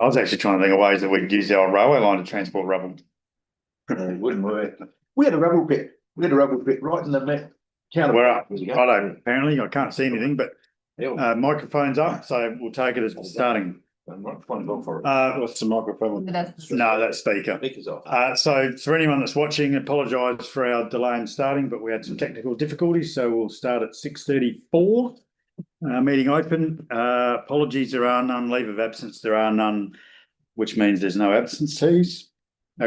I was actually trying to think of ways that we could use our railway line to transport rubble. Wouldn't we? We had a rubble pit. We had a rubble pit right in the counter. Where righto, apparently I can't see anything, but microphone's up, so we'll take it as starting. What's the microphone? No, that's speaker. Speaker's off. So for anyone that's watching, apologise for our delay in starting, but we had some technical difficulties, so we'll start at 6:34. Meeting open. Apologies, there are none. Leave of absence, there are none, which means there's no absences.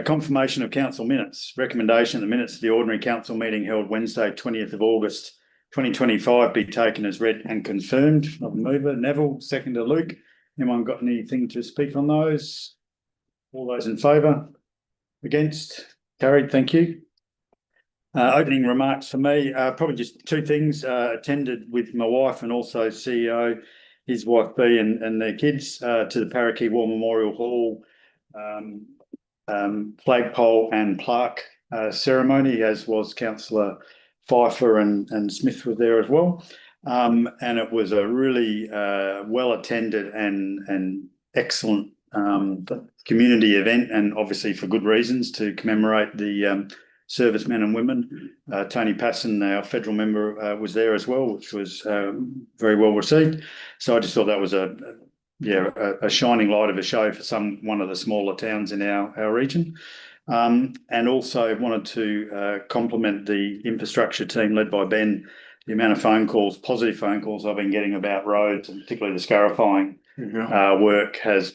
Confirmation of council minutes. Recommendation: the minutes of the ordinary council meeting held Wednesday, 20th of August, 2025 be taken as read and confirmed. Not the mover, Neville. Seconder, Luke. Anyone got anything to speak on those? All those in favour? Against? Carried. Thank you. Opening remarks for me, probably just two things. Attended with my wife and also CEO, his wife B and their kids to the Parakeet War Memorial Hall flagpole and plaque ceremony, as was Councillor Pfeiffer and Smith were there as well. And it was a really well attended and excellent community event, and obviously for good reasons, to commemorate the servicemen and women. Tony Passon, our federal member, was there as well, which was very well received. So I just thought that was a shining light of a show for one of the smaller towns in our region. And also wanted to compliment the infrastructure team led by Ben. The amount of positive phone calls I've been getting about roads, and particularly the scarifying work has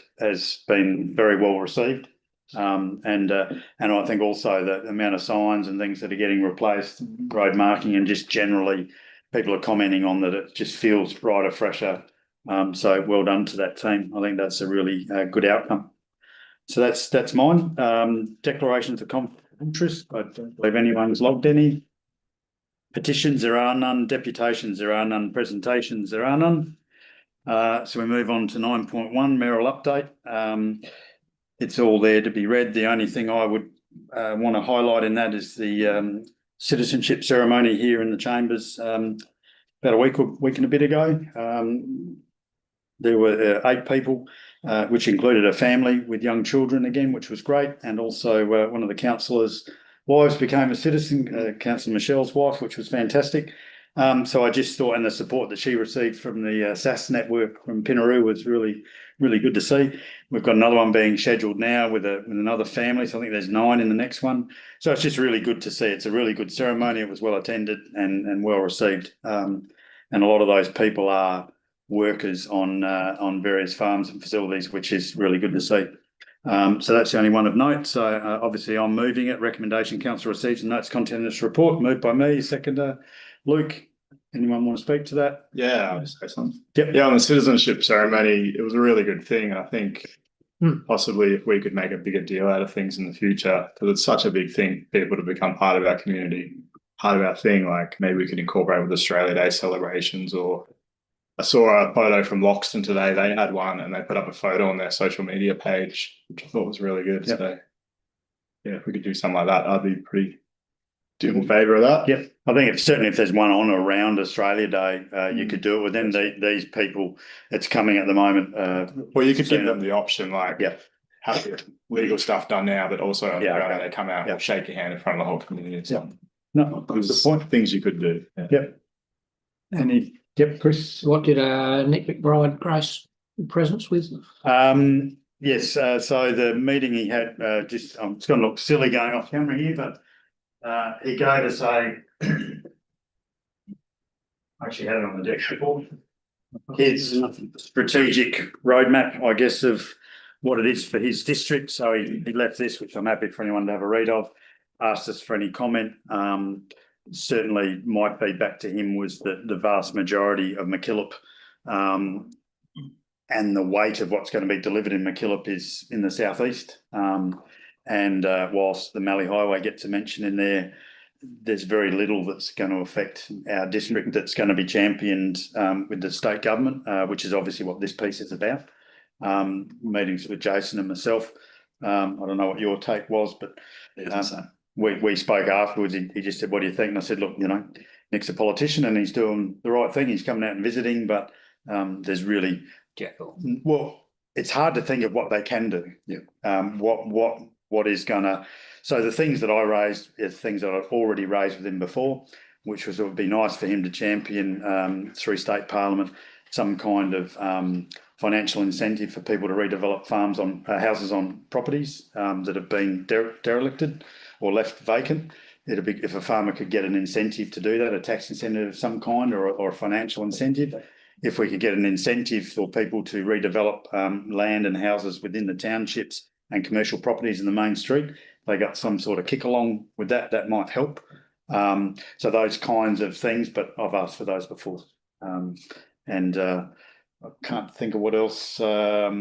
been very well received. And I think also the amount of signs and things that are getting replaced, road marking, and just generally people are commenting on that it just feels brighter, fresher. So well done to that team. I think that's a really good outcome. So that's mine. Declarations of conflict of interest. I don't believe anyone's logged any. Petitions, there are none. Deputations, there are none. Presentations, there are none. So we move on to 9.1, mayoral update. It's all there to be read. The only thing I would want to highlight in that is the citizenship ceremony here in the chambers about a week and a bit ago. There were 8 people, which included a family with young children again, which was great. And also one of the councillors' wives became a citizen, Councillor Michelle's wife, which was fantastic. So I just thought, and the support that she received from the SAS network from Pinaroo was really, really good to see. We've got another one being scheduled now with another family. So I think there's 9 in the next one. So it's just really good to see. It's a really good ceremony. It was well attended and well received. And a lot of those people are workers on various farms and facilities, which is really good to see. So that's the only one of note. So obviously I'm moving it. Recommendation: council receives and notes content in this report. Moved by me. Seconder, Luke. Anyone want to speak to that? Yeah, I'll just say something. Yep. Yeah, on the citizenship ceremony, it was a really good thing. I think possibly if we could make a bigger deal out of things in the future, because it's such a big thing, people to become part of our community, part of our thing. Like maybe we could incorporate with Australia Day celebrations. Or I saw a photo from Loxton today. They had one and they put up a photo on their social media page, which I thought was really good. Yep. So yeah, if we could do something like that, I'd be pretty in favour of that. Yep. I think certainly if there's one on or around Australia Day, you could do it with them. These people, it's coming at the moment. Well, you could give them the option, like have legal stuff done now, but also on okay. they come out, shake your hand in front of the whole community. No, there's things you could do. Chris? What did Nick McBride grace presence with? Yes, so the meeting he had, I'm just going to look silly going off camera here, but he gave us I actually had it on the deck before. His strategic roadmap, I guess, of what it is for his district. So he left this, which I'm happy for anyone to have a read of. Asked us for any comment. Certainly my feedback to him was that the vast majority of MacKillop and the weight of what's going to be delivered in MacKillop is in the southeast. And whilst the Mallee Highway gets a mention in there, there's very little that's going to affect our district that's going to be championed with the state government, which is obviously what this piece is about. Meetings with Jason and myself. I don't know what your take was, but we spoke afterwards. He just said, "What do you think?" And I said, "Look, Nick's a politician and he's doing the right thing. He's coming out and visiting, but there's really careful. Well, it's hard to think of what they can do. Yeah. What is gonna, so the things that I raised is things that I've already raised with him before, which was, it would be nice for him to champion through state parliament some kind of financial incentive for people to redevelop farms on houses on properties that have been derelicted or left vacant. It'd be, if a farmer could get an incentive to do that, a tax incentive of some kind, or a financial incentive. If we could get an incentive for people to redevelop land and houses within the townships and commercial properties in the main street, they got some sort of kick along with that, that might help. So those kinds of things, but I've asked for those before. And I can't think of what else. There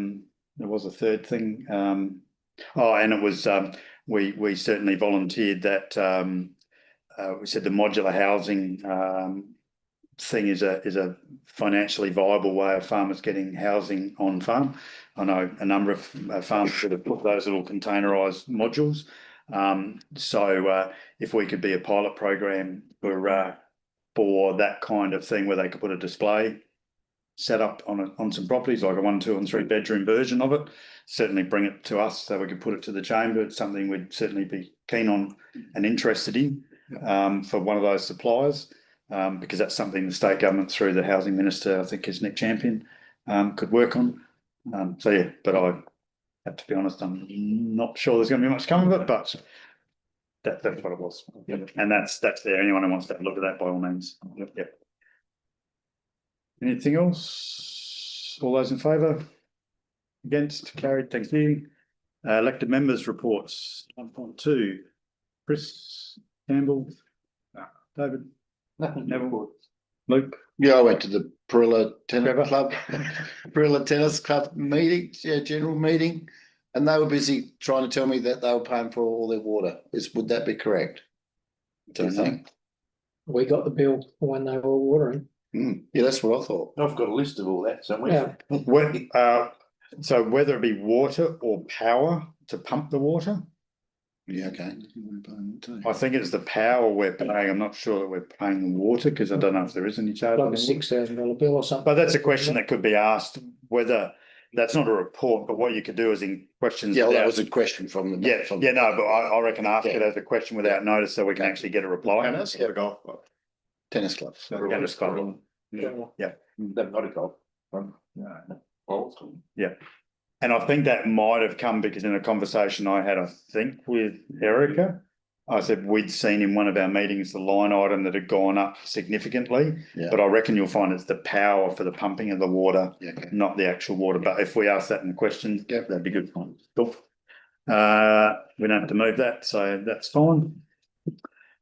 was a third thing. And it was, we certainly volunteered that, we said the modular housing thing is a financially viable way of farmers getting housing on farm. I know a number of farmers that have put those little containerised modules. So if we could be a pilot program for that kind of thing, where they could put a display set up on some properties, like a 1, 2 and 3 bedroom version of it, certainly bring it to us so we could put it to the chamber. It's something we'd certainly be keen on and interested in for one of those suppliers, because that's something the state government, through the housing minister, I think is Nick Champion, could work on. So yeah, but I have to be honest, I'm not sure there's going to be much coming of it, but that's what it was. Yep. And that's there. Anyone who wants to have a look at that, by all means. Yep. Anything else? All those in favour? Against? Carried. Thank you. Elected members reports 1.2. Chris Campbell, David, Nothing. Neville, Luke. Yeah, I went to the Perilla Tennis Club, Perilla Tennis Club meeting, general meeting, and they were busy trying to tell me that they were paying for all their water. Would that be correct? Do you think? We got the bill for when they were watering. Yeah, that's what I thought. I've got a list of all that somewhere. Yeah. So whether it be water or power to pump the water, Yeah, okay. I think it's the power we're paying. I'm not sure that we're paying the water, because I don't know if there is any charge. Like a $6,000 bill or something. But that's a question that could be asked, whether that's not a report, but what you could do is in questions. Yeah, well, that was a question from the. Yeah, from yeah, no, but I reckon ask it as a question without notice, so we can actually get a reply. Tennis or golf club? Tennis club. Tennis club. Yeah. Not a golf. Yeah. And I think that might have come because in a conversation I had, I think, with Erica, I said we'd seen in one of our meetings the line item that had gone up significantly, but I reckon you'll find it's the power for the pumping of the water, not the actual water. But if we ask that in the question, that'd be good. Cool. We don't have to move that, so that's fine.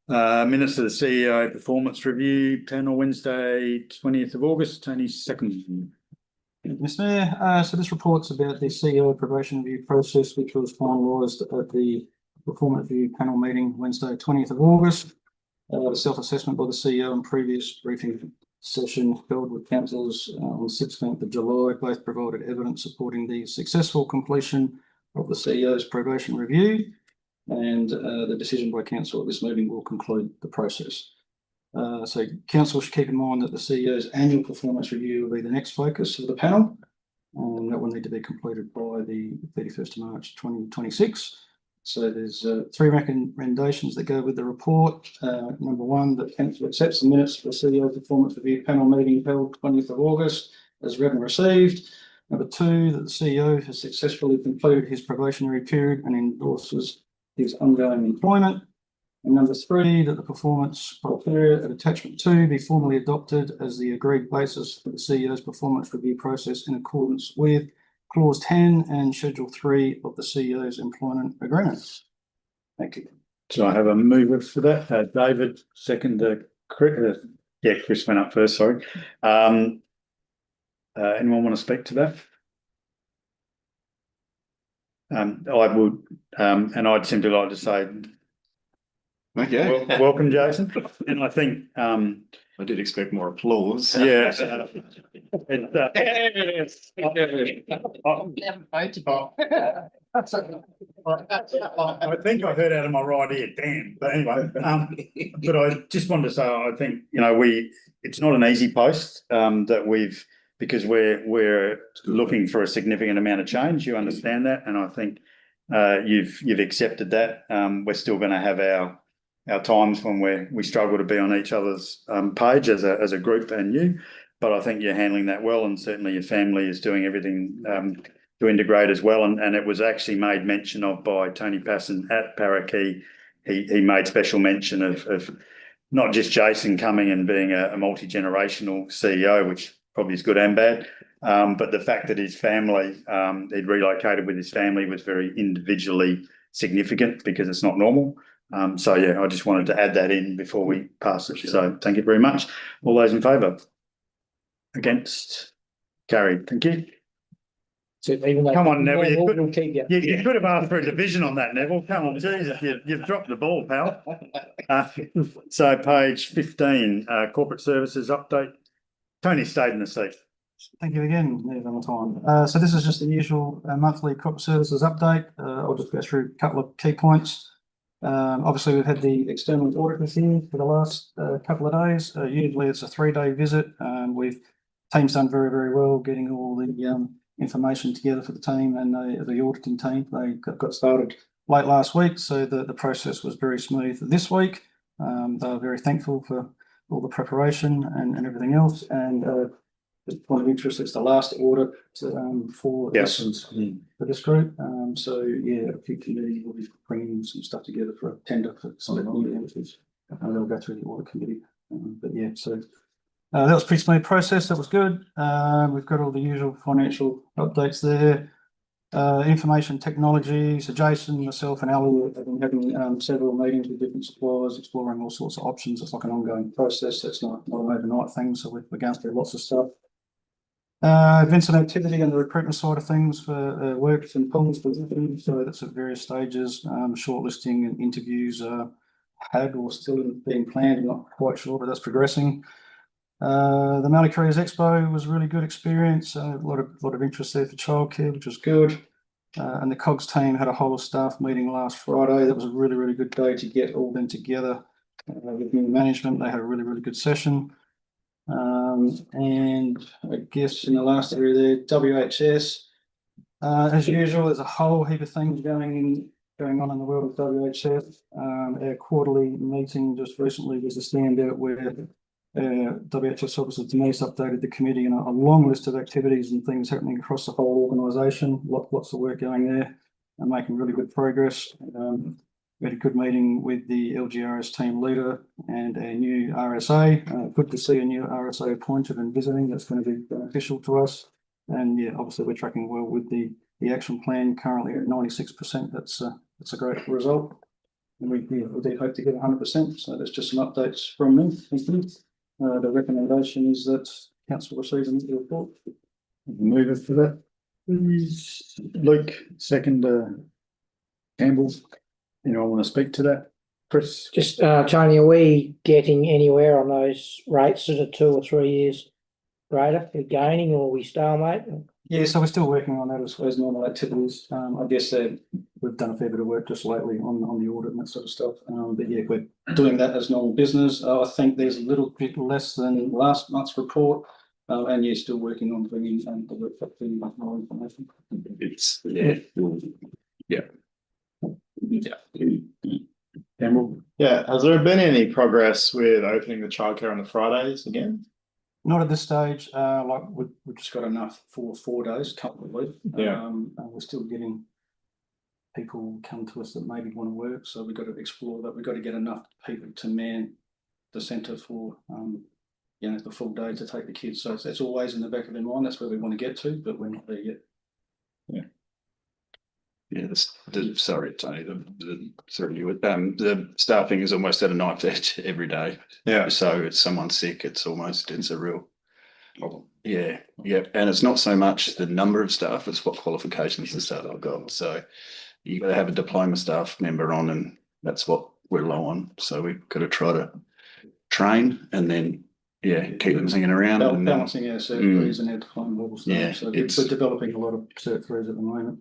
Minutes of the CEO performance review panel, Wednesday, 20th of August, Tony, second. Mr. Mayor, so this report's about the CEO probation review process, which was finalised at the performance review panel meeting Wednesday, 20th of August. The self-assessment by the CEO and previous briefing session held with councillors on 16th of July both provided evidence supporting the successful completion of the CEO's probation review, and the decision by council at this meeting will conclude the process. So council should keep in mind that the CEO's annual performance review will be the next focus of the panel, and that will need to be completed by the 31st of March 2026. So there's 3 recommendations that go with the report. Number 1, that council accepts the minutes for the CEO performance review panel meeting held 20th of August as read and received. Number 2, that the CEO has successfully concluded his probationary period and endorses his ongoing employment. And number 3, that the performance criteria at attachment 2 be formally adopted as the agreed basis for the CEO's performance review process in accordance with clause 10 and schedule 3 of the CEO's employment agreements. Thank you. So I have a mover for that. David, second. Chris went up first. Sorry. Anyone want to speak to that? I would, and I'd simply like to say. Okay. Welcome, Jason. And I think I did expect more applause. Yeah. I think I heard out of my right ear, damn. But anyway, but I just wanted to say, I think, it's not an easy post that we've because we're looking for a significant amount of change. You understand that, and I think you've accepted that. We're still going to have our times when we struggle to be on each other's page as a group and you, but I think you're handling that well, and certainly your family is doing everything to integrate as well. And it was actually made mention of by Tony Passon at Paraquet. He made special mention of not just Jason coming and being a multi-generational CEO, which probably is good and bad, but the fact that his family, he'd relocated with his family, was very individually significant because it's not normal. So yeah, I just wanted to add that in before we pass it. So thank you very much. All those in favour? Against? Carried. Thank you. So even though. Come on, Neville, you We'll could- keep you. You could have asked for a division on that, Neville. Come on, Jesus, you've dropped the ball, pal. So page 15, corporate services update. Tony stayed in the seat. Thank you again, Nev, on time. So this is just the usual monthly corporate services update. I'll just go through a couple of key points. Obviously, we've had the external auditors here for the last couple of days. Usually it's a 3-day visit. Team's done very, very well getting all the information together for the team and the auditing team. They got started late last week, so the process was very smooth this week. They were very thankful for all the preparation and everything else. And just point of interest, it's the last audit for this group. So yeah, a few committees will be bringing some stuff together for a tender for some new entities. And they'll go through the audit committee. But yeah, so that was a pretty smooth process. That was good. We've got all the usual financial updates there. Information technology. So Jason, myself and Ali have been having several meetings with different suppliers, exploring all sorts of options. It's like an ongoing process. It's not an overnight thing. So we're going through lots of stuff. Events and activity on the recruitment side of things for works and polls positions. So that's at various stages. Shortlisting and interviews had or still being planned. I'm not quite sure, but that's progressing. The Mallee Careers Expo was a really good experience. A lot of interest there for childcare, which was good. And the COGS team had a whole of staff meeting last Friday. That was a really, really good day to get all them together with new management. They had a really, really good session. And I guess in the last area there, WHS, as usual, there's a whole heap of things going on in the world of WHS. Our quarterly meeting just recently was a standout where WHS Officer Denise updated the committee on a long list of activities and things happening across the whole organisation. Lots of work going there and making really good progress. We had a good meeting with the LGRS team leader and our new RSA. Good to see a new RSA appointed and visiting. That's going to be beneficial to us. And yeah, obviously we're tracking well with the action plan currently at 96%. That's a great result. And we do hope to get 100%. So that's just some updates from me. Thank you. The recommendation is that council receives an report. Move it for that. Please, Luke, second, Campbell. Anyone want to speak to that? Chris? Just, Tony, are we getting anywhere on those rates that are 2 or 3 years greater? Are we gaining or are we stalemate? Yeah, so we're still working on that as normal activities. I guess we've done a fair bit of work just lately on the audit and that sort of stuff. But yeah, we're doing that as normal business. I think there's a little bit less than last month's report. And you're still working on bringing the reflecting more information. It's Campbell? Yeah. Has there been any progress with opening the childcare on the Fridays again? Not at this stage. Like we've just got enough for 4 days, comfortably. Yeah. And we're still getting people come to us that maybe want to work. So we've got to explore that. We've got to get enough people to man the centre for the full day to take the kids. So it's always in the back of their mind. That's where we want to get to, but we're not there yet. Yeah, sorry, Tony. The staffing is almost at a knife's edge every day. Yeah. So if someone's sick, it's a real problem. Yeah, and it's not so much the number of staff; it's what qualifications the staff have got. So you got to have a diploma staff member on, and that's what we're low on. So we've got to try to train and then keep them singing around. Balancing our Cert 3s and our diploma level stuff. Yeah, so we're developing a lot of Cert 3s at the moment.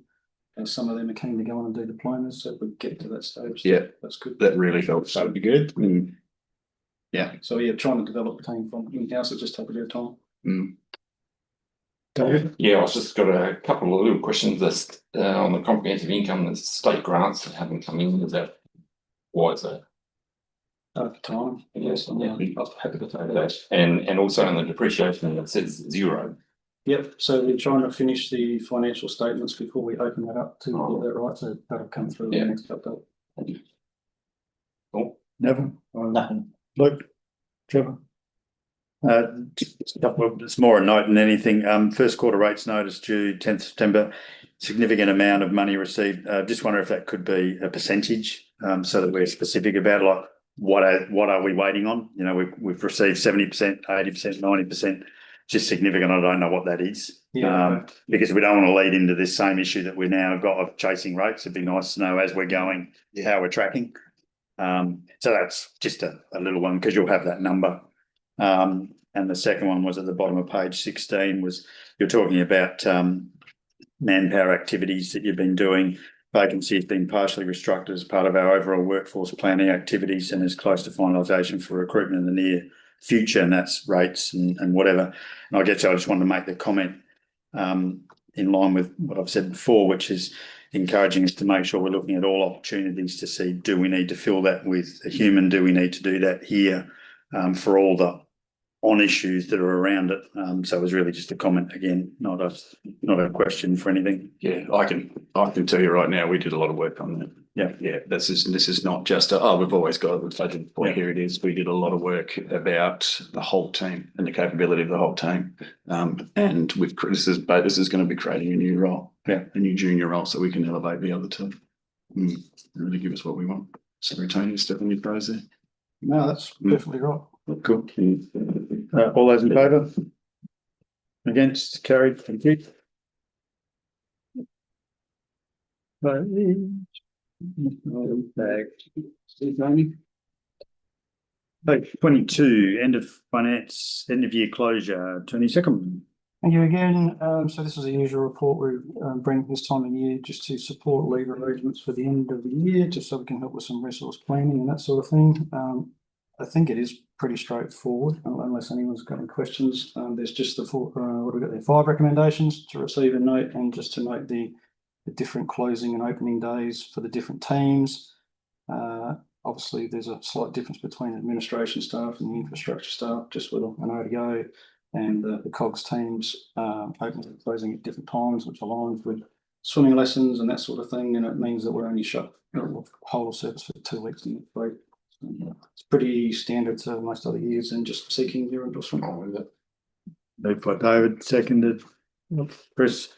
And some of them are keen to go on and do diplomas, so if we get to that stage, that's good. That really helps. That would be good. Yeah. So trying to develop a team from in-house, it just takes a bit of time. David? Yeah, I was just got a couple of little questions that's on the comprehensive income, the state grants that haven't come in. Is that why is that? At the time. Yes, I'm happy to take that. And also on the depreciation, it says 0. Yep, so we're trying to finish the financial statements before we open that up to get that right, so that'll come through in the next update. Cool. Neville? Nothing. Luke? Trevor? It's more a note than anything. First quarter rates notice due 10th September, significant amount of money received. Just wonder if that could be a percentage, so that we're specific about like what are we waiting on? You know, we've received 70%, 80%, 90%. Just significant. I don't know what that is. Because we don't want to lead into this same issue that we now got of chasing rates. It'd be nice to know as we're going how we're tracking. So that's just a little one because you'll have that number. And the second one was at the bottom of page 16 was you're talking about manpower activities that you've been doing. Vacancy has been partially restructured as part of our overall workforce planning activities and is close to finalisation for recruitment in the near future, and that's rates and whatever. And I guess I just wanted to make the comment in line with what I've said before, which is encouraging us to make sure we're looking at all opportunities to see, do we need to fill that with a human? Do we need to do that here for all the on issues that are around it? So it was really just a comment again, not a question for anything. Yeah, I can tell you right now, we did a lot of work on that. Yeah. This is not just we've always got a budget point. Here it is. We did a lot of work about the whole team and the capability of the whole team. And this is going to be creating a new role, a new junior role, so we can elevate the other two. Really give us what we want. Sorry, Tony, stepping your toes there. No, that's perfectly right. Cool. All those in favour? Against? Carried. Thank you. Page 22, end of year closure, 22nd. Thank you again. So this is a usual report we bring this time of year just to support leave arrangements for the end of the year, just so we can help with some resource planning and that sort of thing. I think it is pretty straightforward, unless anyone's got any questions. There's just the what have we got there? 5 recommendations to receive a note, and just to note the different closing and opening days for the different teams. Obviously, there's a slight difference between administration staff and the infrastructure staff, just with an ODO, and the COGS teams opening and closing at different times, which aligns with swimming lessons and that sort of thing. And it means that we're only shut whole service for 2 weeks in the week. It's pretty standard to most other years, and just seeking your endorsement with it. Moved by David, seconded. Chris,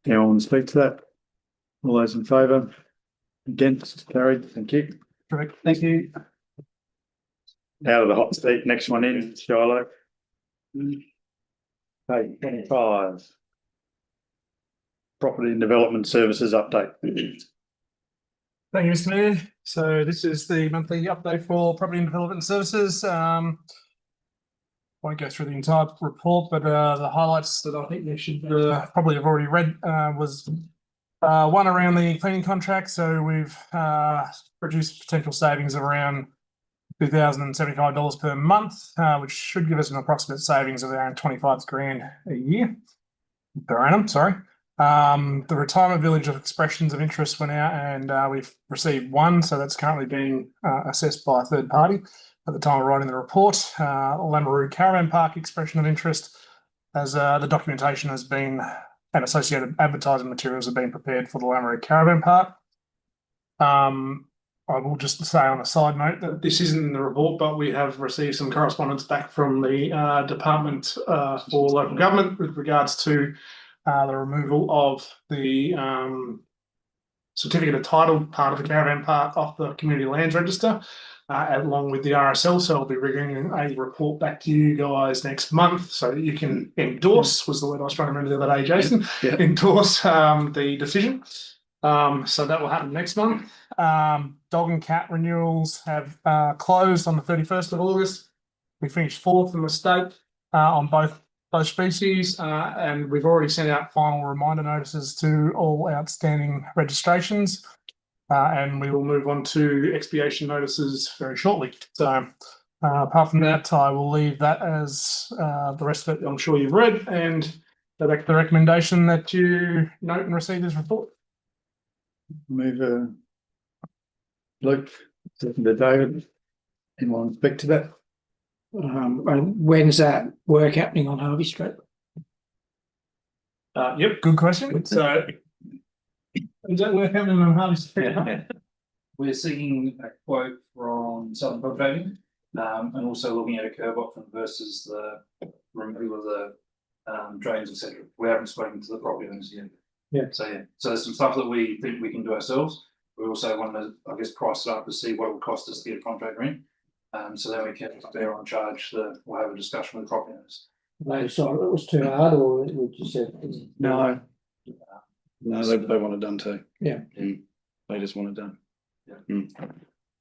anyone want to speak to that? All those in favour? Against? Carried. Thank you. Correct. Thank you. Out of the hot seat. Next one in, Shiloh. Page 25. Property and Development Services update. Thank you, Mr. Mayor. So this is the monthly update for Property and Development Services. Won't go through the entire report, but the highlights that I think you should probably have already read was one around the cleaning contract. So we've produced potential savings of around $2,075 per month, which should give us an approximate savings of around 25 grand a year per annum. Sorry. The retirement village of expressions of interest went out, and we've received one, so that's currently being assessed by a third party at the time of writing the report. Lameroo Caravan Park expression of interest, as the documentation has been and associated advertising materials have been prepared for the Lameroo Caravan Park. I will just say on a side note that this isn't in the report, but we have received some correspondence back from the Department for Local Government with regards to the removal of the certificate of title part of the caravan park off the community lands register, along with the RSL. So I'll be bringing a report back to you guys next month so that you can endorse, was the word I was trying to remember the other day, Jason, endorse the decision. So that will happen next month. Dog and cat renewals have closed on the 31st of August. We finished 4th in the state on both species, and we've already sent out final reminder notices to all outstanding registrations, and we will move on to expiation notices very shortly. So apart from that, I will leave that as the rest of it I'm sure you've read, and So that's the recommendation that you note and receive this report. Move Luke, second to David. Anyone speak to that? And when's that work happening on Harvey Street? Yep, good question. So is that work happening on Harvey Street? We're seeking a quote from Southern Contracting, and also looking at a curb option versus the removal of the drains, etc. We haven't spoken to the property owners yet. So there's some stuff that we think we can do ourselves. We also want to, I guess, price it up to see what it would cost us to get a contractor in. So then we can bear on charge we'll have a discussion with the property owners. They decided it was too hard, or we just said. No, they want it done too. Yeah. They just want it done.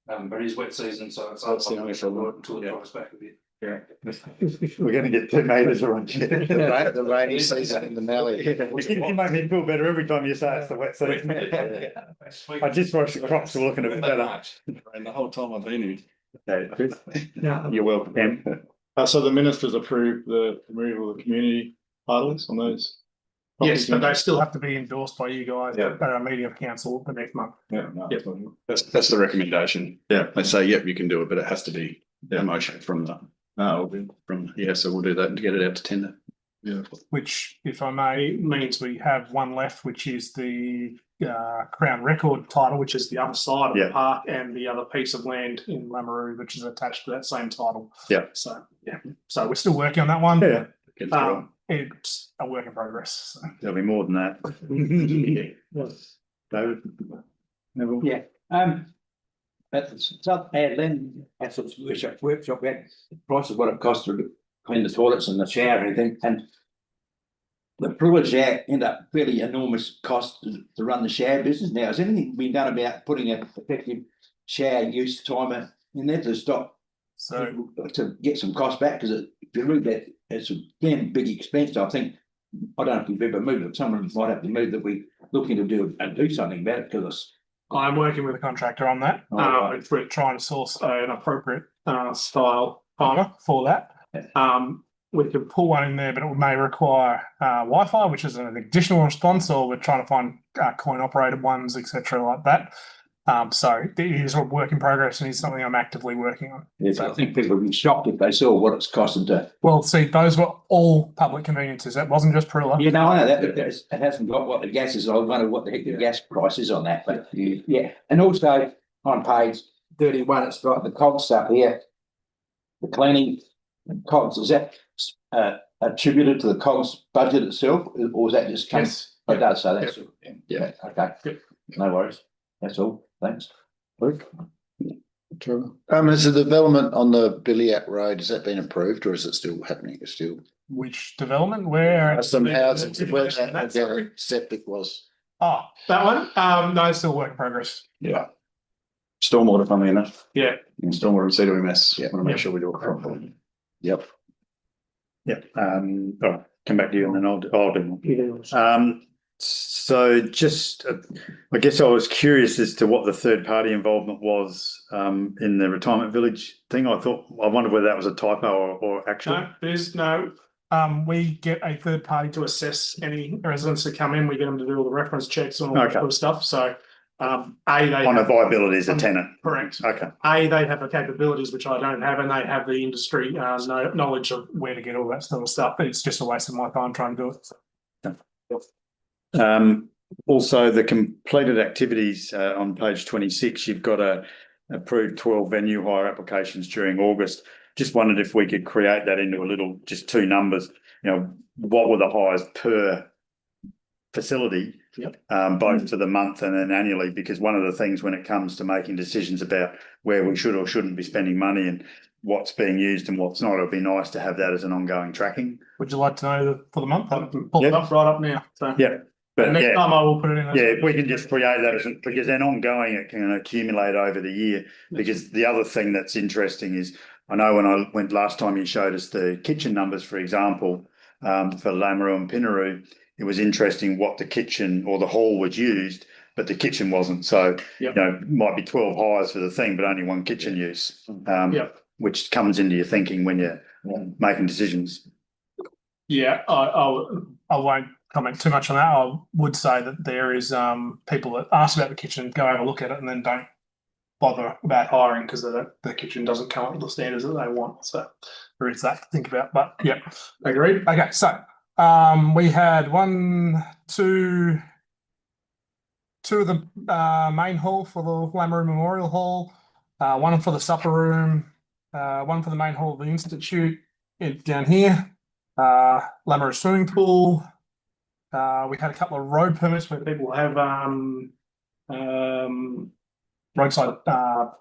But it is wet season, so it's That's the only problem. until it dries back a bit. Yeah. We're going to get 2 metres around here. The rainy season in the Mallee. You make me feel better every time you say it's the wet season. I just watched the crops were looking a bit better. And the whole time I've been here. Okay, Chris. No, You're welcome. So the ministers approved the removal of community titles on those. Yes, but they still have to be endorsed by you guys Yeah. at a meeting of council the next month. Yeah, no, Yep. That's the recommendation. Yeah. They say, yep, you can do it, but it has to be a motion from the, so we'll do that and get it out to tender. Yeah. Which, if I may, means we have one left, which is the Crown Record title, which is the other side of Yeah. the park, and the other piece of land in Lamoureux, which is attached to that same title. Yeah. So we're still working on that one. Yeah. Get through it. It's a work in progress. So. There'll be more than that. David? Neville? Yeah, at the South Adland, that's a workshop, we had the price of what it cost to clean the toilets and the shower and everything, and the privilege there end up fairly enormous cost to run the shower business. Now, has anything been done about putting an effective shower use timer in there to stop, So to get some cost back? Because if you look at it's a damn big expense. I think, I don't know if you've ever moved it, someone might have to move that we looking to do something about it, because I'm working with a contractor on that. right. We're trying to source an appropriate style timer for that. We could pull one in there, but it may require Wi-Fi, which is an additional response, or we're trying to find coin operated ones, etc., like that. So it is a work in progress, and it's something I'm actively working on. yes, I think people would be shocked if they saw what it's costing to. Well, see, those were all public conveniences. That wasn't just Perilla. You know, I know that it hasn't got what the gas is. I wonder what the heck the gas price is on that, but yeah. And also on page 31, it's got the COGS stuff here. The cleaning COGS, is that attributed to the COGS budget itself, or is that just come? Yes. It does, so that's, Yeah. okay. Yep. No worries. That's all. Thanks. Luke? Has the development on the Billiat Road, has that been approved or is it still happening? It's still Which development? Where? some houses where that septic was. Oh, that one? No, it's still a work in progress. Yeah. Stormwater, funnily enough. Yeah. And stormwater and CWMS. Yeah. Want to make sure we do it properly. Yep. Yeah, all right, come back to you and then I'll do one. So just, I guess I was curious as to what the third party involvement was in the retirement village thing. I wondered whether that was a typo or actual. No, there's no. We get a third party to assess any residents that come in. We get them to do all the reference checks and all that sort of stuff. So, they On a viability as a tenant. Correct. Okay. They have the capabilities which I don't have, and they have the industry knowledge of where to get all that sort of stuff. But it's just a waste of my time trying to do it. Also, the completed activities on page 26, you've got approved 12 venue hire applications during August. Just wondered if we could create that into just 2 numbers. You know, what were the hires per facility, both for the month and then annually? Because one of the things when it comes to making decisions about where we should or shouldn't be spending money and what's being used and what's not, it'd be nice to have that as an ongoing tracking. Would you like to know for the month? I can pull it up right up now. So Yeah. But next time I will put it in. Yeah, if we can just create that because then ongoing it can accumulate over the year. Because the other thing that's interesting is I know when I went last time you showed us the kitchen numbers, for example, for Lamoureux and Pinaroo, it was interesting what the kitchen or the hall was used, but the kitchen wasn't. So, you know, might be 12 hires for the thing, but only 1 kitchen use, which comes into your thinking when you're making decisions. Yeah, I I won't comment too much on that. I would say that there is people that ask about the kitchen, go have a look at it, and then don't bother about hiring because the kitchen doesn't come up to the standards that they want. So there is that to think about. But yeah, agreed. Okay, so we had two of the main hall for the Lamoureux Memorial Hall, one for the supper room, one for the main hall of the Institute down here, Lamoureux swimming pool. We had a couple of road permits where people have roadside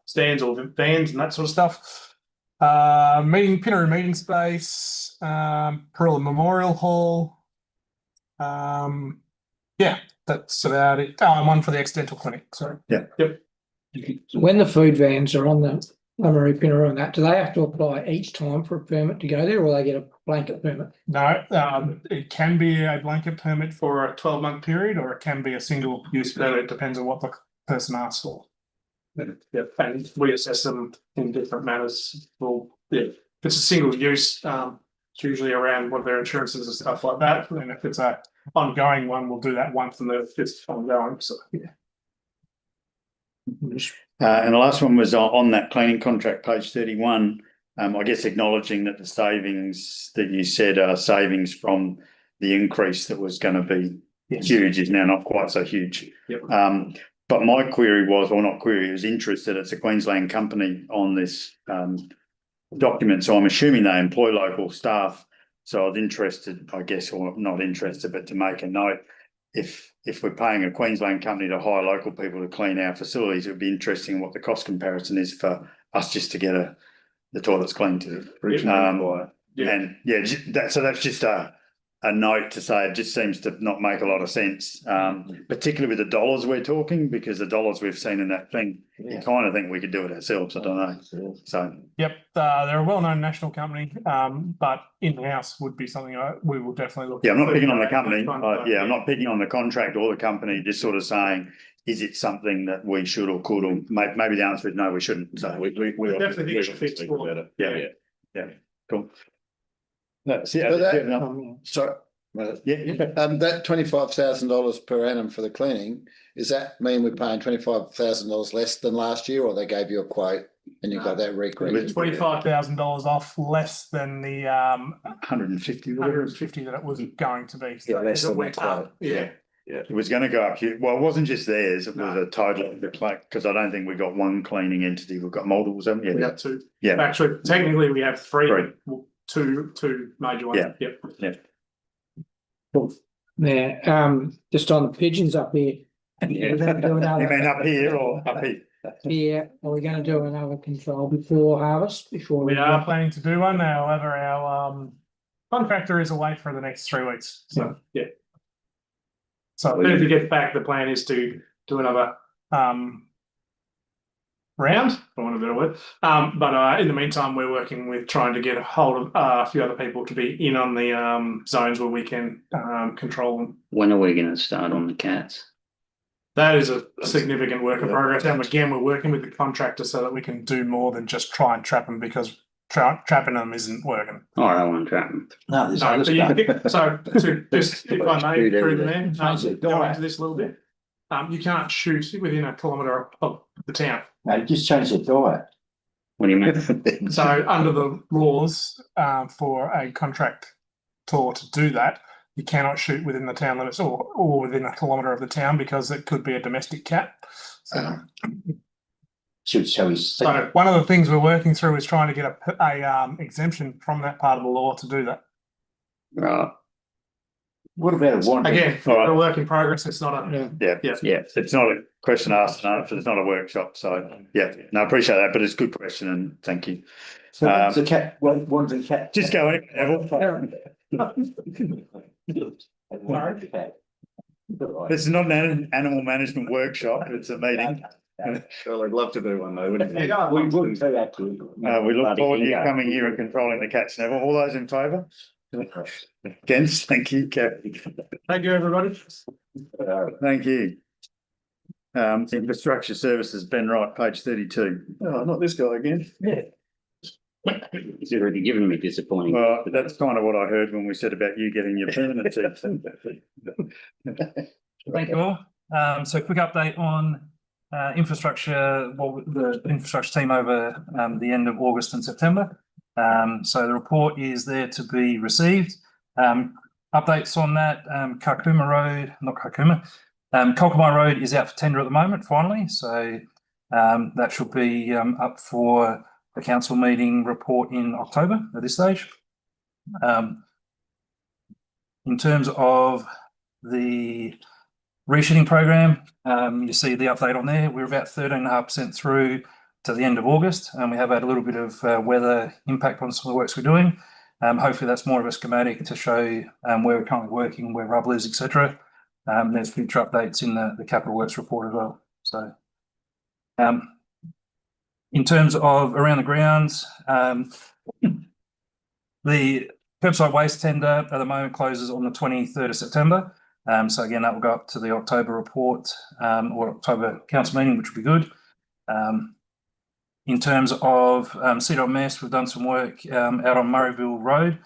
stands or vans and that sort of stuff. Pinaroo meeting space, Perilla Memorial Hall. Yeah, that's about it. Oh, and one for the accidental clinic. Sorry. Yeah. Yep. When the food vans are on the Lamoureux Pinaroo and that, do they have to apply each time for a permit to go there, or they get a blanket permit? No, it can be a blanket permit for a 12-month period, or it can be a single use permit. It depends on what the person asks for. Yeah, and we assess them in different manners. Well, yeah, if it's a single use, it's usually around what their insurances and stuff like that. And if it's a ongoing one, we'll do that once and it's ongoing. So yeah. And the last one was on that cleaning contract, page 31. I guess acknowledging that the savings that you said are savings from the increase that was going to be huge is now not quite so huge. Yep. But my query was, or not query, it was interest that it's a Queensland company on this document. So I'm assuming they employ local staff. So I was interested, I guess, or not interested, but to make a note, if we're paying a Queensland company to hire local people to clean our facilities, it would be interesting what the cost comparison is for us just to get the toilets cleaned to. And yeah, so that's just a note to say it just seems to not make a lot of sense, particularly with the dollars we're talking, because the dollars we've seen in that thing, you kind of think we could do it ourselves. I don't know. So yep, they're a well-known national company, but in-house would be something we will definitely look. Yeah, I'm not picking on the company. I'm not picking on the contract or the company. Just sort of saying, is it something that we should or could, or maybe the answer is no, we shouldn't. So we definitely think it should about it. Yeah, cool. That's So that $25,000 per annum for the cleaning, does that mean we're paying $25,000 less than last year, or they gave you a quote and you got that recreated? $25,000 off less than the 150 that it was going to be. Yeah, less than went that up. Yeah, it was going to go up here. Well, it wasn't just theirs; it was a total. Because I don't think we got one cleaning entity; we've got multiples, haven't we? We got two. Yeah, actually, technically, we have three. Two major ones. Yeah. Yep. Cool. Now, just on the pigeons up here. You mean up here or up here? Yeah, are we going to do another control before harvest? We are planning to do one. However, our contractor is away for the next 3 weeks. So yeah. So if he gets back, the plan is to do another round, for want of a better word. But in the meantime, we're working with trying to get a hold of a few other people to be in on the zones where we can control them. When are we going to start on the cats? That is a significant work in progress. And again, we're working with the contractor so that we can do more than just try and trap them, because trapping them isn't working. Oh, I don't want to trap them. No, there's other so to just, if I may, through the man, go Right. into this a little bit. You can't shoot within a kilometre of the town. No, just change the diet. What do you mean? So under the laws, for a contractor to do that, you cannot shoot within the town limits or within a kilometre of the town, because it could be a domestic cat. So, so one of the things we're working through is trying to get a exemption from that part of the law to do that. Right. What about a one? Again, a work in progress. It's not a Yeah. It's not a question asked and answered. It's not a workshop. So yeah, no, I appreciate that, but it's a good question and thank you. So the cat, one's a cat. Just go in, Neville. This is not an animal management workshop. It's a meeting. Well, I'd love to do one though, wouldn't we? We wouldn't say that to you. We look forward to you coming here and controlling the cats, Neville. All those in favour? Against? Thank you, Kathy. Thank you, everybody. Thank you. Infrastructure services, Ben Wright, page 32. Oh, not this guy again. Yeah. He's already given me disappointing. Well, that's kind of what I heard when we said about you getting your permanency. Thank you all. So quick update on infrastructure, the infrastructure team over the end of August and September. So the report is there to be received. Updates on that, Kakuma Road, not Kakuma, Kolkomai Road is out for tender at the moment, finally. So that should be up for the council meeting report in October at this stage. In terms of the resheeting program, you see the update on there. We're about 13.5% through to the end of August, and we have had a little bit of weather impact on some of the works we're doing. Hopefully that's more of a schematic to show where we're currently working, where rubble is, etc. There's future updates in the capital works report as well. So in terms of around the grounds, the curbside waste tender at the moment closes on the 23rd of September. So again, that will go up to the October report or October council meeting, which will be good. In terms of CWMS, we've done some work out on Murrayville Road,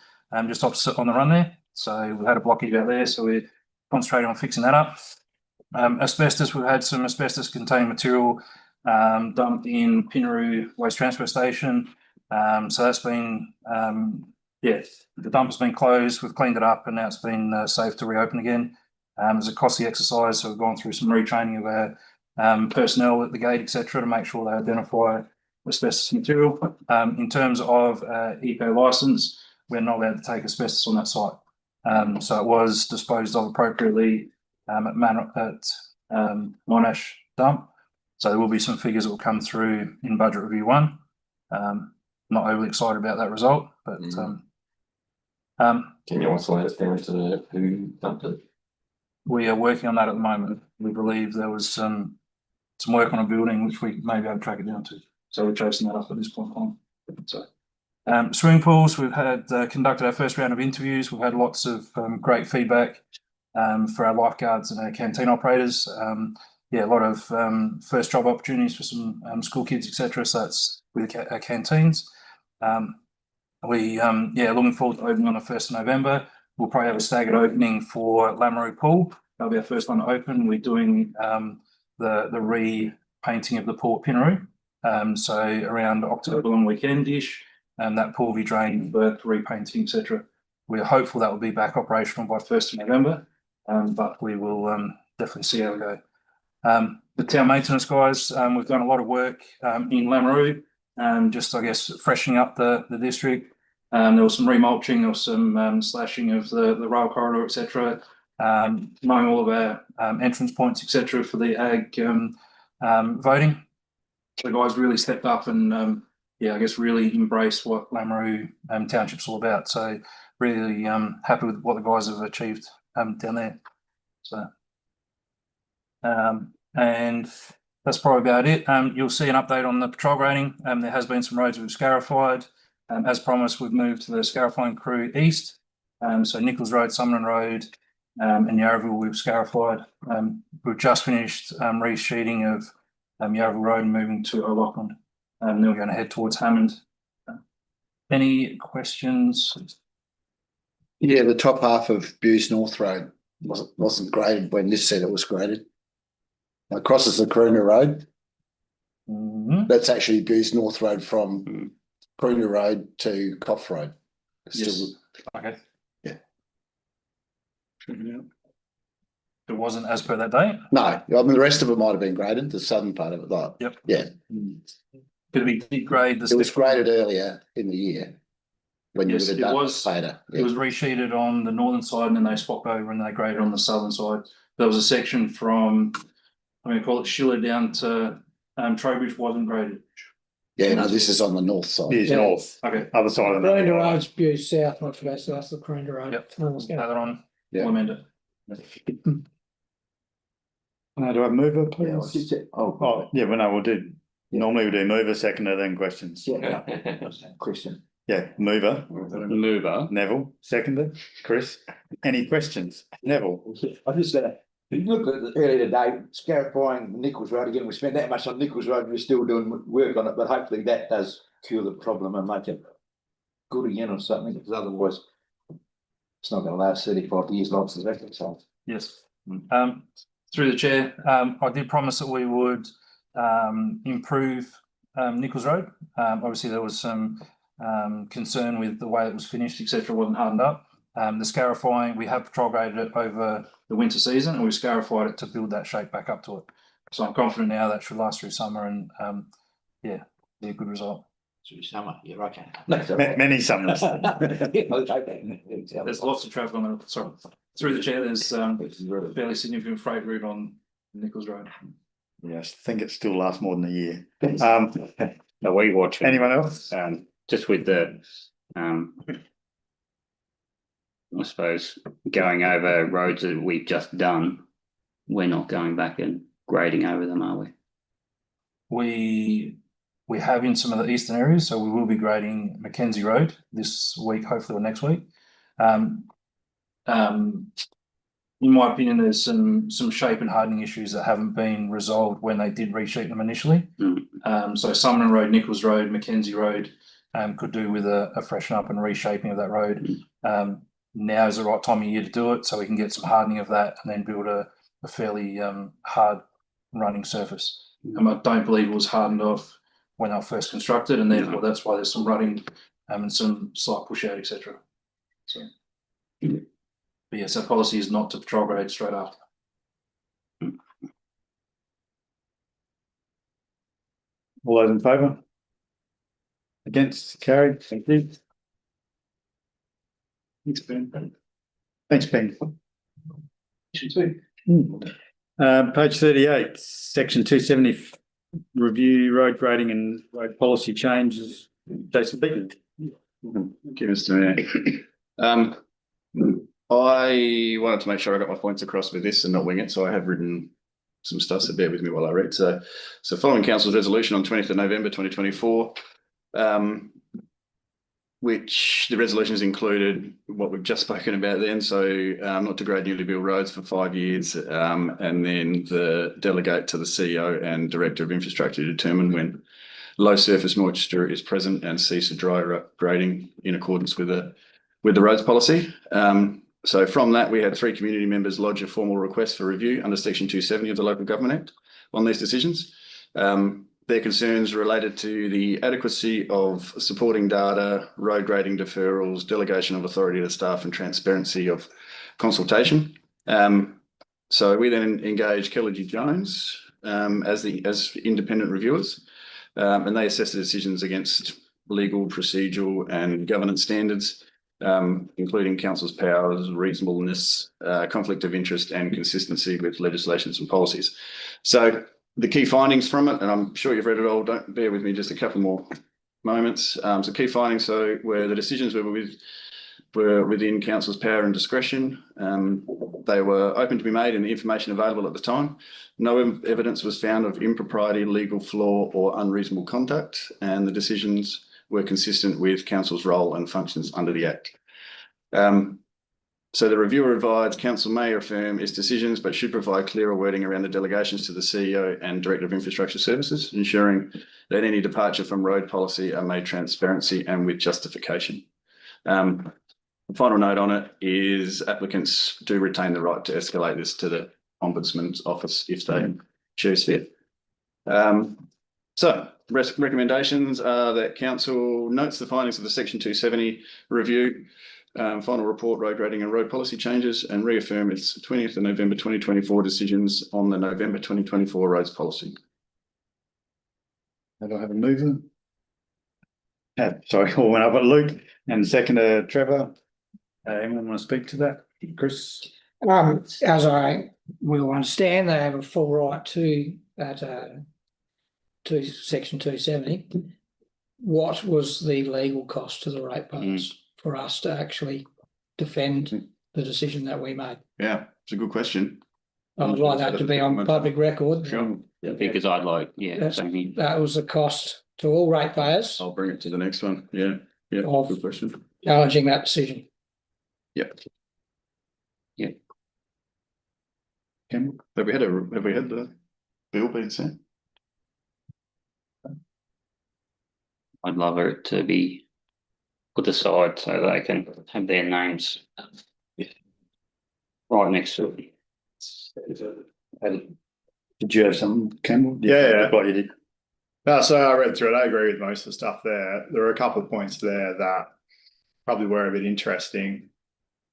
just opposite on the run there. So we've had a blockage out there, so we're concentrating on fixing that up. Asbestos, we've had some asbestos containing material dumped in Pinaroo Waste Transfer Station. So that's been, the dump has been closed, we've cleaned it up, and now it's been safe to reopen again. It's a costly exercise, so we've gone through some retraining of our personnel at the gate, etc., to make sure they identify asbestos material. In terms of EPO license, we're not allowed to take asbestos on that site. So it was disposed of appropriately at Monash dump. So there will be some figures that will come through in budget review 1. Not overly excited about that result, but Can you also let us down to who dumped it? we are working on that at the moment. We believe there was some work on a building which we may be able to track it down to. So we're chasing that up at this point in time. So swimming pools, we've had conducted our first round of interviews. We've had lots of great feedback for our lifeguards and our canteen operators. A lot of first job opportunities for some school kids, etc. So that's with our canteens. Looking forward to opening on the 1st of November. We'll probably have a staggered opening for Lameroo Pool. That'll be our first one to open. We're doing the repainting of the pool at Pinaroo. So around October long weekend-ish, that pool will be drained, berthed, repainting, etc. We're hopeful that will be back operational by 1st of November, but we will definitely see how we go. The town maintenance guys, we've done a lot of work in Lameroo, just I guess freshening up the district. There was some remulching, there was some slashing of the rail corridor, etc. Mowing all of our entrance points, etc. for the ag voting. The guys really stepped up and I guess really embraced what Lameroo Township's all about. So really happy with what the guys have achieved down there. So and that's probably about it. You'll see an update on the patrol grading. There has been some roads we've scarified. As promised, we've moved to the scarifying crew east. So Nichols Road, Summerton Road, and Yarraville we've scarified. We've just finished resheeting of Yarraville Road and moving to O'Loughlin. Then we're going to head towards Hammond. Any questions? Yeah, the top half of Bewes North Road wasn't graded when this said it was graded. It crosses the Croona Road. That's actually Bewes North Road from Croona Road to Coff Road. Yes. Okay. Yeah. It wasn't as per that date? No, I mean the rest of it might have been graded, the southern part of it. Like, yep. Yeah. Could we degrade this? It was graded earlier in the year when Yes, you would have it done was it later. It was resheeted on the northern side and then they swapped over and they graded on the southern side. There was a section from, I'm going to call it Schiller down to Trowbridge wasn't graded. Yeah, no, this is on the north side. It's north. Okay. Other side of the Croona Road's Bewes South, not to go south of Croona Road. Yep. Let's go. Another on. Yeah. We'll amend it. Do I move it, please? We'll do. Normally we do mover, seconder, then questions. Question. Yeah, mover. Mover. Neville, seconder. Chris, any questions? Neville. I just if you look at earlier today, scarifying Nichols Road again, we spent that much on Nichols Road and we're still doing work on it, but hopefully that does cure the problem and make it good again or something, because otherwise it's not going to last 35 years like it's exactly so. Yes. Through the chair, I did promise that we would improve Nichols Road. Obviously there was some concern with the way it was finished, etc. wasn't hardened up. The scarifying, we have patrol graded it over the winter season and we scarified it to build that shape back up to it. So I'm confident now that should last through summer and yeah, be a good result. Through summer, you're okay. Many summers. There's lots of traffic on the, sorry, through the chair, there's a fairly significant freight route on Nichols Road. Yes, I think it still lasts more than a year. Are we watching? Anyone else? Just with the, I suppose, going over roads that we've just done, we're not going back and grading over them, are we? We have in some of the eastern areas, so we will be grading Mackenzie Road this week, hopefully, or next week. In my opinion, there's some shape and hardening issues that haven't been resolved when they did resheet them initially. So Summerton Road, Nichols Road, Mackenzie Road could do with a freshen up and reshaping of that road. Now is the right time of year to do it, so we can get some hardening of that and then build a fairly hard running surface. I don't believe it was hardened off when they were first constructed, and therefore that's why there's some rutting and some slight push out, etc. So, but yes, our policy is not to patrol grade straight after. All those in favour? Against? Carried. Thank you. Thanks, Ben. Thanks, Ben. Page 38, section 270, review road grading and road policy changes. Jason Beacon. Thank you, Mr. Mayor. I wanted to make sure I got my points across with this and not wing it, so I have written some stuff, so bear with me while I read. So following Council's resolution on 20th of November 2024, which the resolution has included what we've just spoken about then, so not to grade newly built roads for 5 years, and then delegate to the CEO and Director of Infrastructure to determine when low surface moisture is present and cease dry grading in accordance with the roads policy. So from that, we had 3 community members lodge a formal request for review under Section 270 of the Local Government Act on these decisions. Their concerns related to the adequacy of supporting data, road grading deferrals, delegation of authority to staff and transparency of consultation. So we then engaged Kellergy Jones as independent reviewers, and they assessed the decisions against legal, procedural and governance standards, including council's powers, reasonableness, conflict of interest and consistency with legislations and policies. So the key findings from it, and I'm sure you've read it all, don't bear with me just a couple more moments. So key findings, where the decisions were within council's power and discretion. They were open to be made and the information available at the time. No evidence was found of impropriety, legal flaw or unreasonable conduct, and the decisions were consistent with council's role and functions under the Act. So the reviewer advised council may affirm its decisions, but should provide clearer wording around the delegations to the CEO and Director of Infrastructure Services, ensuring that any departure from road policy are made transparency and with justification. The final note on it is applicants do retain the right to escalate this to the Ombudsman's office if they choose fit. So recommendations are that council notes the findings of the Section 270 review, final report, road grading and road policy changes, and reaffirm its 20th of November 2024 decisions on the November 2024 roads policy. Do I have a mover? Sorry, all went up at Luke and seconder Trevor. Anyone want to speak to that? Chris? As I will understand, they have a full right to that to Section 270. What was the legal cost to the ratepayers for us to actually defend the decision that we made? Yeah, it's a good question. I would like that to be on public record. Sure. Because I'd like, That was the cost to all ratepayers. I'll bring it to the next one. Yeah, Of good question. challenging that decision. Yep. Yeah. Have we had the bill being sent? I'd love it to be put aside so they can have their names right next to it. Did you have some, Campbell? Yeah. What you did. No, so I read through it. I agree with most of the stuff there. There were a couple of points there that probably were a bit interesting.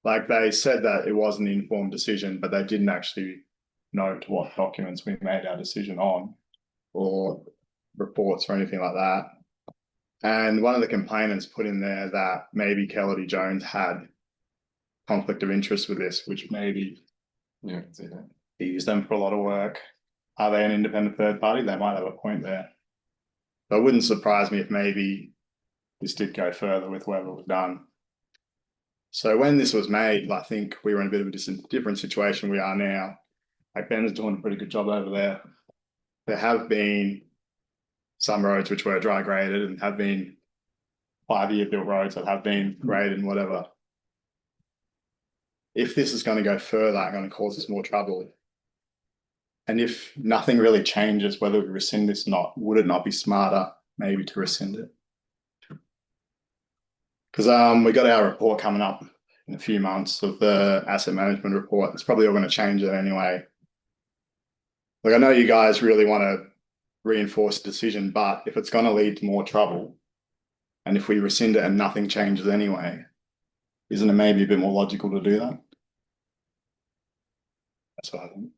Like they said that it was an informed decision, but they didn't actually note what documents we made our decision on or reports or anything like that. And one of the complainants put in there that maybe Kelly Jones had conflict of interest with this, which maybe Yeah, I can see that. he used them for a lot of work. Are they an independent third party? They might have a point there. But it wouldn't surprise me if maybe this did go further with whoever was done. So when this was made, I think we were in a bit of a different situation we are now. Like Ben is doing a pretty good job over there. There have been some roads which were dry graded and have been 5-year built roads that have been graded and whatever. If this is going to go further, it's going to cause us more trouble. And if nothing really changes, whether we rescind this or not, would it not be smarter maybe to rescind it? Because we got our report coming up in a few months of the asset management report. It's probably all going to change it anyway. Like I know you guys really want to reinforce the decision, but if it's going to lead to more trouble, and if we rescind it and nothing changes anyway, isn't it maybe a bit more logical to do that? That's what I think.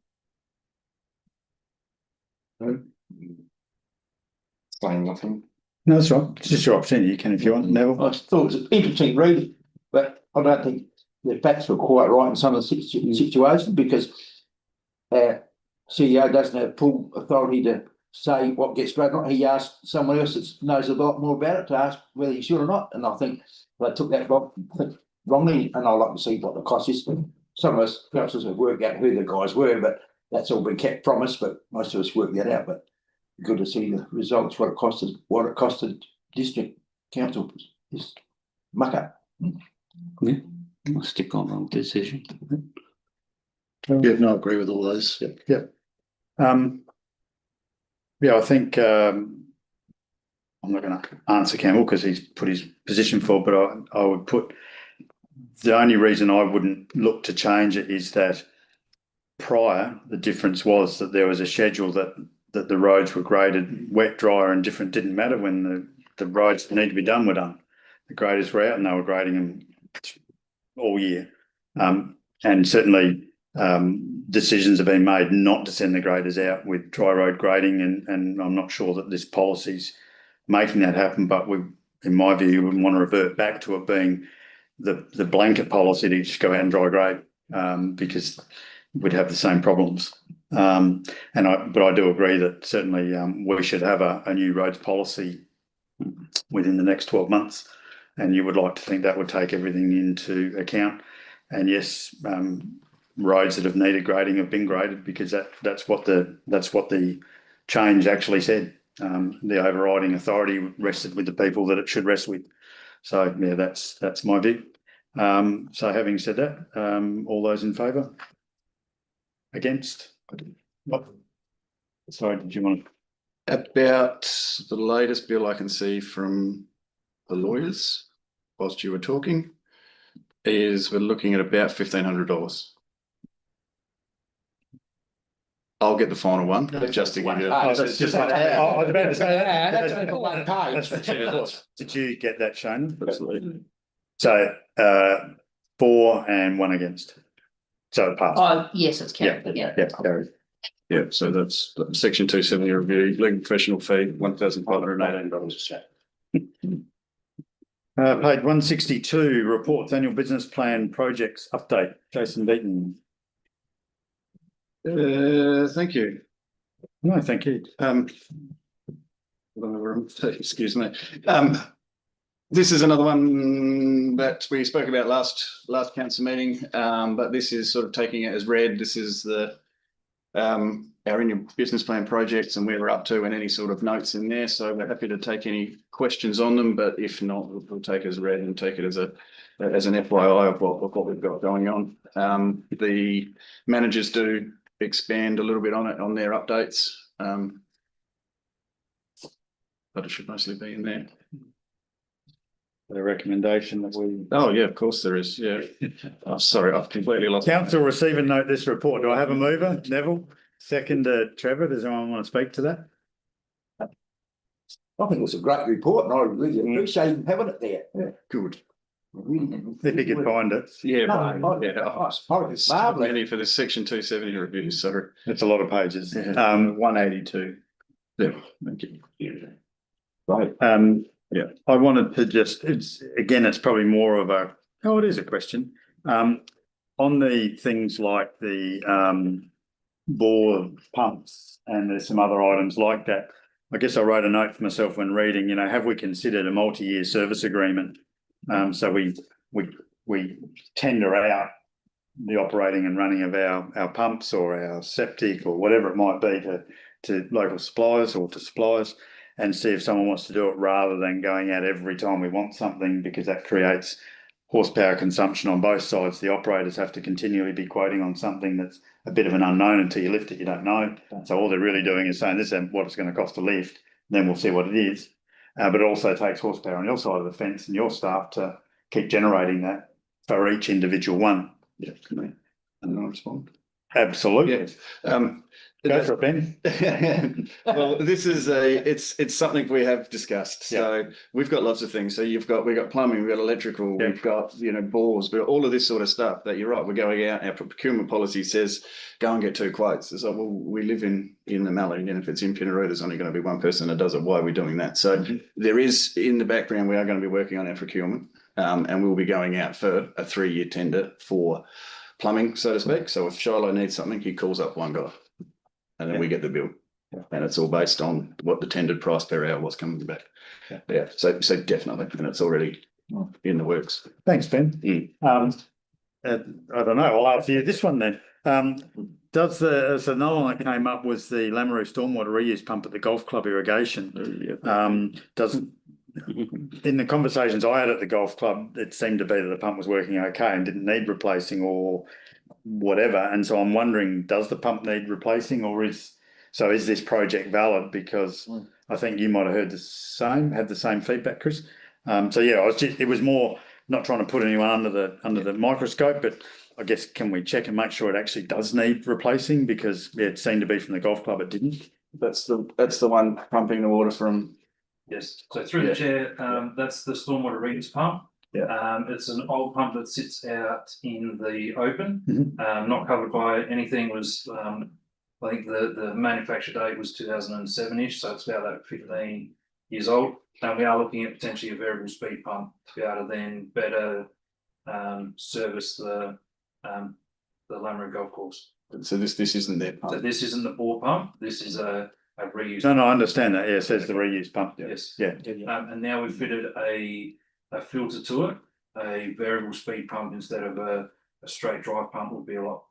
Saying nothing. No, that's right. It's just your opportunity. You can if you want, Neville. I thought it was an interesting read, but I don't think the facts were quite right in some of the situations because CEO doesn't have full authority to say what gets graded or not. He asked someone else that knows a lot more about it to ask whether he should or not. And I think they took that wrongly, and I'd like to see what the cost is. Some of us councillors have worked out who the guys were, but that's all been kept from us, but most of us worked that out. But good to see the results, what it costed district council is mucker. Yeah, I'll stick on the decision. Yeah, no, I agree with all those. Yeah, I think I'm not going to answer Campbell because he's put his position forward, but I would put the only reason I wouldn't look to change it is that prior the difference was that there was a schedule that the roads were graded wet, dry, and different. Didn't matter when the roads that need to be done were done. The graders were out and they were grading them all year, and certainly decisions have been made not to send the graders out with dry road grading, and I'm not sure that this policy's making that happen, but we, in my view, wouldn't want to revert back to it being the blanket policy to just go out and dry grade, because we'd have the same problems. But I do agree that certainly we should have a new roads policy within the next 12 months, and you would like to think that would take everything into account. And yes, roads that have needed grading have been graded because that's what the change actually said. The overriding authority rested with the people that it should rest with. So yeah, that's my view. So having said that, all those in favour? Against? Sorry, did you want to? About the latest bill I can see from the lawyers whilst you were talking is we're looking at about $1,500. I'll get the final one just to give you. I was about to say that. That's only for one page. Did you get that, Shane? Absolutely. So 4 and 1 against. So it passed. Oh, yes, it's carried, yeah. Carried. Yeah, so that's section 270 review, legal professional fee, $1,518. Page 162, reports annual business plan projects update. Jason Beaton. Thank you. No, thank you. Excuse me. This is another one that we spoke about last council meeting, but this is sort of taking it as read. This is the our annual business plan projects and where we're up to and any sort of notes in there. So we're happy to take any questions on them, but if not, we'll take it as read and take it as an FYI of what we've got going on. The managers do expand a little bit on it on their updates. but it should mostly be in there. The recommendation that we. Oh, yeah, of course there is, yeah. Oh, sorry, I've completely lost. Council receive and note this report. Do I have a mover? Neville? Second, Trevor. Does anyone want to speak to that? I think it was a great report and I really appreciate him having it there. Yeah. Good. If you could find it. Yeah, No, yeah. it's It's too marvellous. many for the section 270 review, so. It's a lot of pages. 182. Yeah, thank you. Right. Yeah, I wanted to just, it's probably more of a, it is a question. On the things like the bore pumps and there's some other items like that. I guess I wrote a note for myself when reading, have we considered a multi-year service agreement? So we tender out the operating and running of our pumps or our septic or whatever it might be to local suppliers or to suppliers, and see if someone wants to do it rather than going out every time we want something, because that creates horsepower consumption on both sides. The operators have to continually be quoting on something that's a bit of an unknown. Until you lift it, you don't know. So all they're really doing is saying this is what it's going to cost to lift, then we'll see what it is. But it also takes horsepower on your side of the fence and your staff to keep generating that for each individual one. Yeah, can I, and I'll respond. Absolutely. Go for it, Ben. Well, this is it's something we have discussed. So we've got lots of things. So we've got plumbing, we've got electrical, we've got, bores, but all of this sort of stuff that you're right, we're going out, our procurement policy says, go and get 2 quotes. It's like, well, we live in the Mallee, and if it's in Pinaroo, there's only going to be one person that does it. Why are we doing that? So there is, in the background, we are going to be working on our procurement, and we'll be going out for a 3-year tender for plumbing, so to speak. So if Shiloh needs something, he calls up one guy. And then we get the bill, and it's all based on what the tendered price per hour was coming back. Yeah, so definitely, and it's already in the works. Thanks, Ben. I don't know. I'll ask you this one then. Does so another one that came up was the Lameroo stormwater reuse pump at the golf club irrigation. Doesn't in the conversations I had at the golf club, it seemed to be that the pump was working okay and didn't need replacing or whatever. And so I'm wondering, does the pump need replacing, or is this project valid? Because I think you might have had the same feedback, Chris. It was more not trying to put anyone under the microscope, but I guess can we check and make sure it actually does need replacing, because it seemed to be from the golf club it didn't. That's the one pumping the water from. Yes, so through the chair, that's the stormwater reuse pump. Yeah. It's an old pump that sits out in the open, not covered by anything. Was I think the manufacture date was 2007-ish, so it's about that 15 years old. And we are looking at potentially a variable speed pump to be able to then better service the Lameroo golf course. So this isn't their pump. So this isn't the bore pump. This is a reuse. No, I understand that. Yeah, it says the reuse pump. Yes. Yeah. And now we've fitted a filter to it. A variable speed pump instead of a straight drive pump would be a lot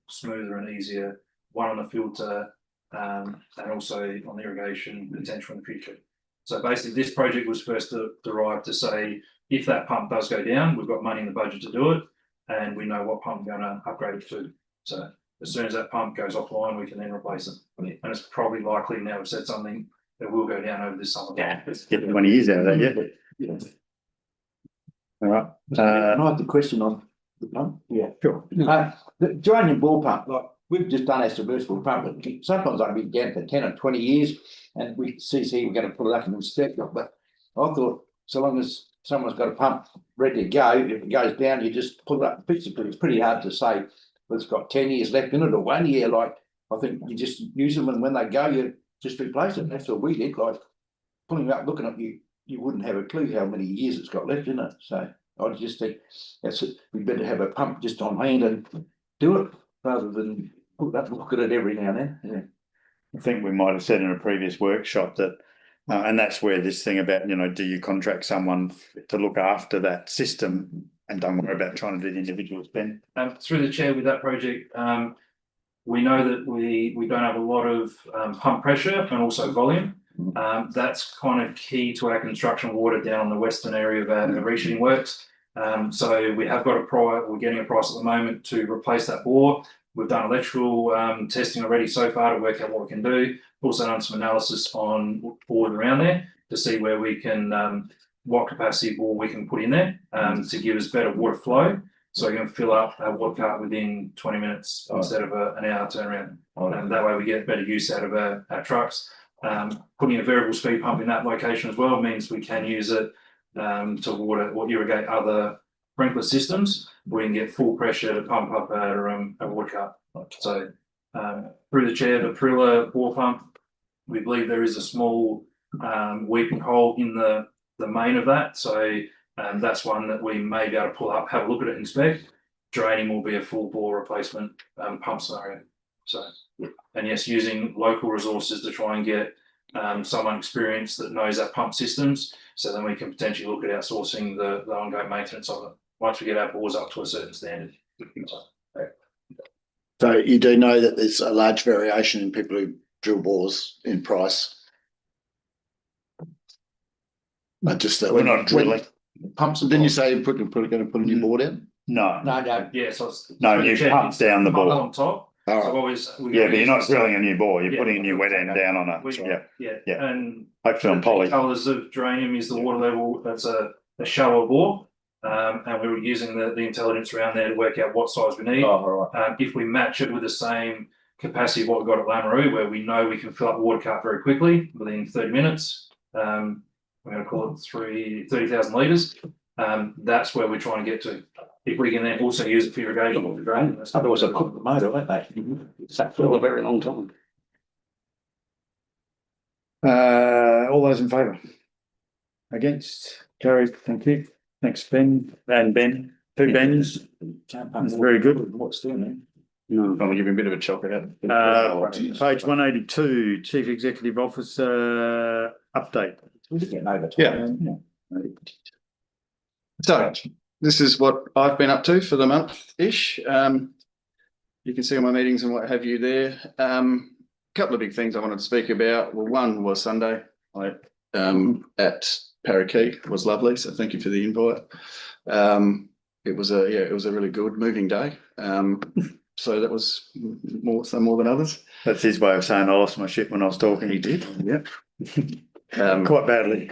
smoother and easier. One on the filter and also on the irrigation potential in the future. So basically this project was first derived to say, if that pump does go down, we've got money in the budget to do it, and we know what pump we're going to upgrade it to. So as soon as that pump goes offline, we can then replace it. And it's probably likely, now we've said something, that will go down over this summer. Yeah, let's get 20 years out of that, yeah. All right. I have the question on the pump. Yeah, sure. The geranium bore pump, like we've just done our submersible pump, but sometimes I'd be down for 10 or 20 years, and we see we're going to put it up and we'll step it. But I thought, so long as someone's got a pump ready to go, if it goes down, you just pull it up and fix it. But it's pretty hard to say it's got 10 years left in it or 1 year. Like I think you just use them, and when they go, you just replace it. And that's what we did. Like pulling it up, looking at you wouldn't have a clue how many years it's got left in it. So I just think that's it. We better have a pump just on hand and do it rather than look at it every now and then. Yeah. I think we might have said in a previous workshop that, and that's where this thing about, do you contract someone to look after that system and don't worry about trying to do the individual spend? Through the chair with that project, we know that we don't have a lot of pump pressure and also volume. That's kind of key to our construction water down on the western area of our reaching works. So we have got we're getting a price at the moment to replace that bore. We've done electrical testing already so far to work out what we can do. Also done some analysis on board around there to see where we can, what capacity bore we can put in there to give us better water flow. So we can fill up a water cart within 20 minutes instead of an hour turnaround. And that way we get better use out of our trucks. Putting a variable speed pump in that location as well means we can use it to water or irrigate other sprinkler systems. We can get full pressure to pump up our water cart. So through the chair, the Perilla bore pump, we believe there is a small weeping hole in the main of that. So that's one that we may be able to pull up, have a look at it, inspect. Draining will be a full bore replacement pump scenario. So, and yes, using local resources to try and get someone experienced that knows our pump systems, so then we can potentially look at outsourcing the ongoing maintenance of it once we get our bores up to a certain standard. So you do know that there's a large variation in people who drill bores in price. But just that We're not drilling. Pumps, didn't you say you're going to put a new board in? No, Yeah, so it's you pump down the bore. on top. All So right. always, Yeah, but you're not drilling a new bore. You're Yeah. putting a new wet end down on a, Yeah, Yeah. and hopefully on poly. colours of geranium is the water level. That's a shallow bore, and we were using the intelligence around there to work out what size we need. all right. If we match it with the same capacity of what we've got at Lameroo, where we know we can fill up a water cart very quickly within 30 minutes, we're going to call it 30,000 litres. That's where we're trying to get to. If we can then also use it for irrigation or drain. Otherwise, I put the motor, won't they? Sat for a very long time. All those in favour? Against? Carried, thank you. Thanks, Ben. And Ben, two Bens. That's very good. What's doing there? No. I'll give you a bit of a chocolate out. Page 182, Chief Executive Officer update. We're getting over. Yeah. So this is what I've been up to for the month-ish. You can see all my meetings and what have you there. Couple of big things I wanted to speak about. Well, one was Sunday at Parakeet was lovely. So thank you for the invite. It was a really good moving day. So that was more than others. That's his way of saying I lost my shit when I was talking. He did. Yeah. Quite badly.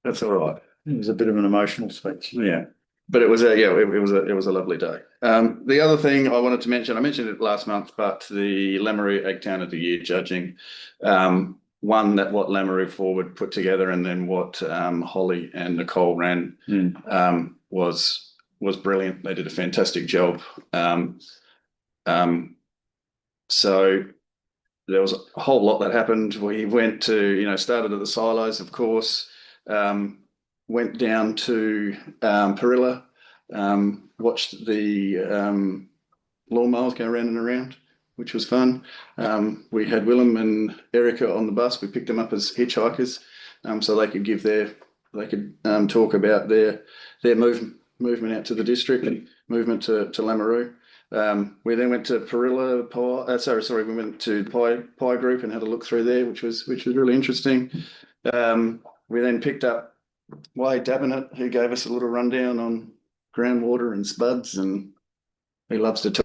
That's all right. It was a bit of an emotional speech. Yeah. But it was a lovely day. The other thing I wanted to mention, I mentioned it last month, but the Lameroo Ag Town of the Year judging, one that what Lameroo Forward put together and then what Holly and Nicole ran was brilliant. They did a fantastic job. So there was a whole lot that happened. We went to, started at the silos, of course, went down to Perilla, watched the lawnmowers go round and around, which was fun. We had Willem and Erica on the bus. We picked them up as hitchhikers, so they could talk about their movement out to the district and movement to Lameroo. We then went to Perilla we went to Pie Group and had a look through there, which was really interesting. We then picked up Wade Davenant, who gave us a little rundown on groundwater and spuds, and he loves to talk.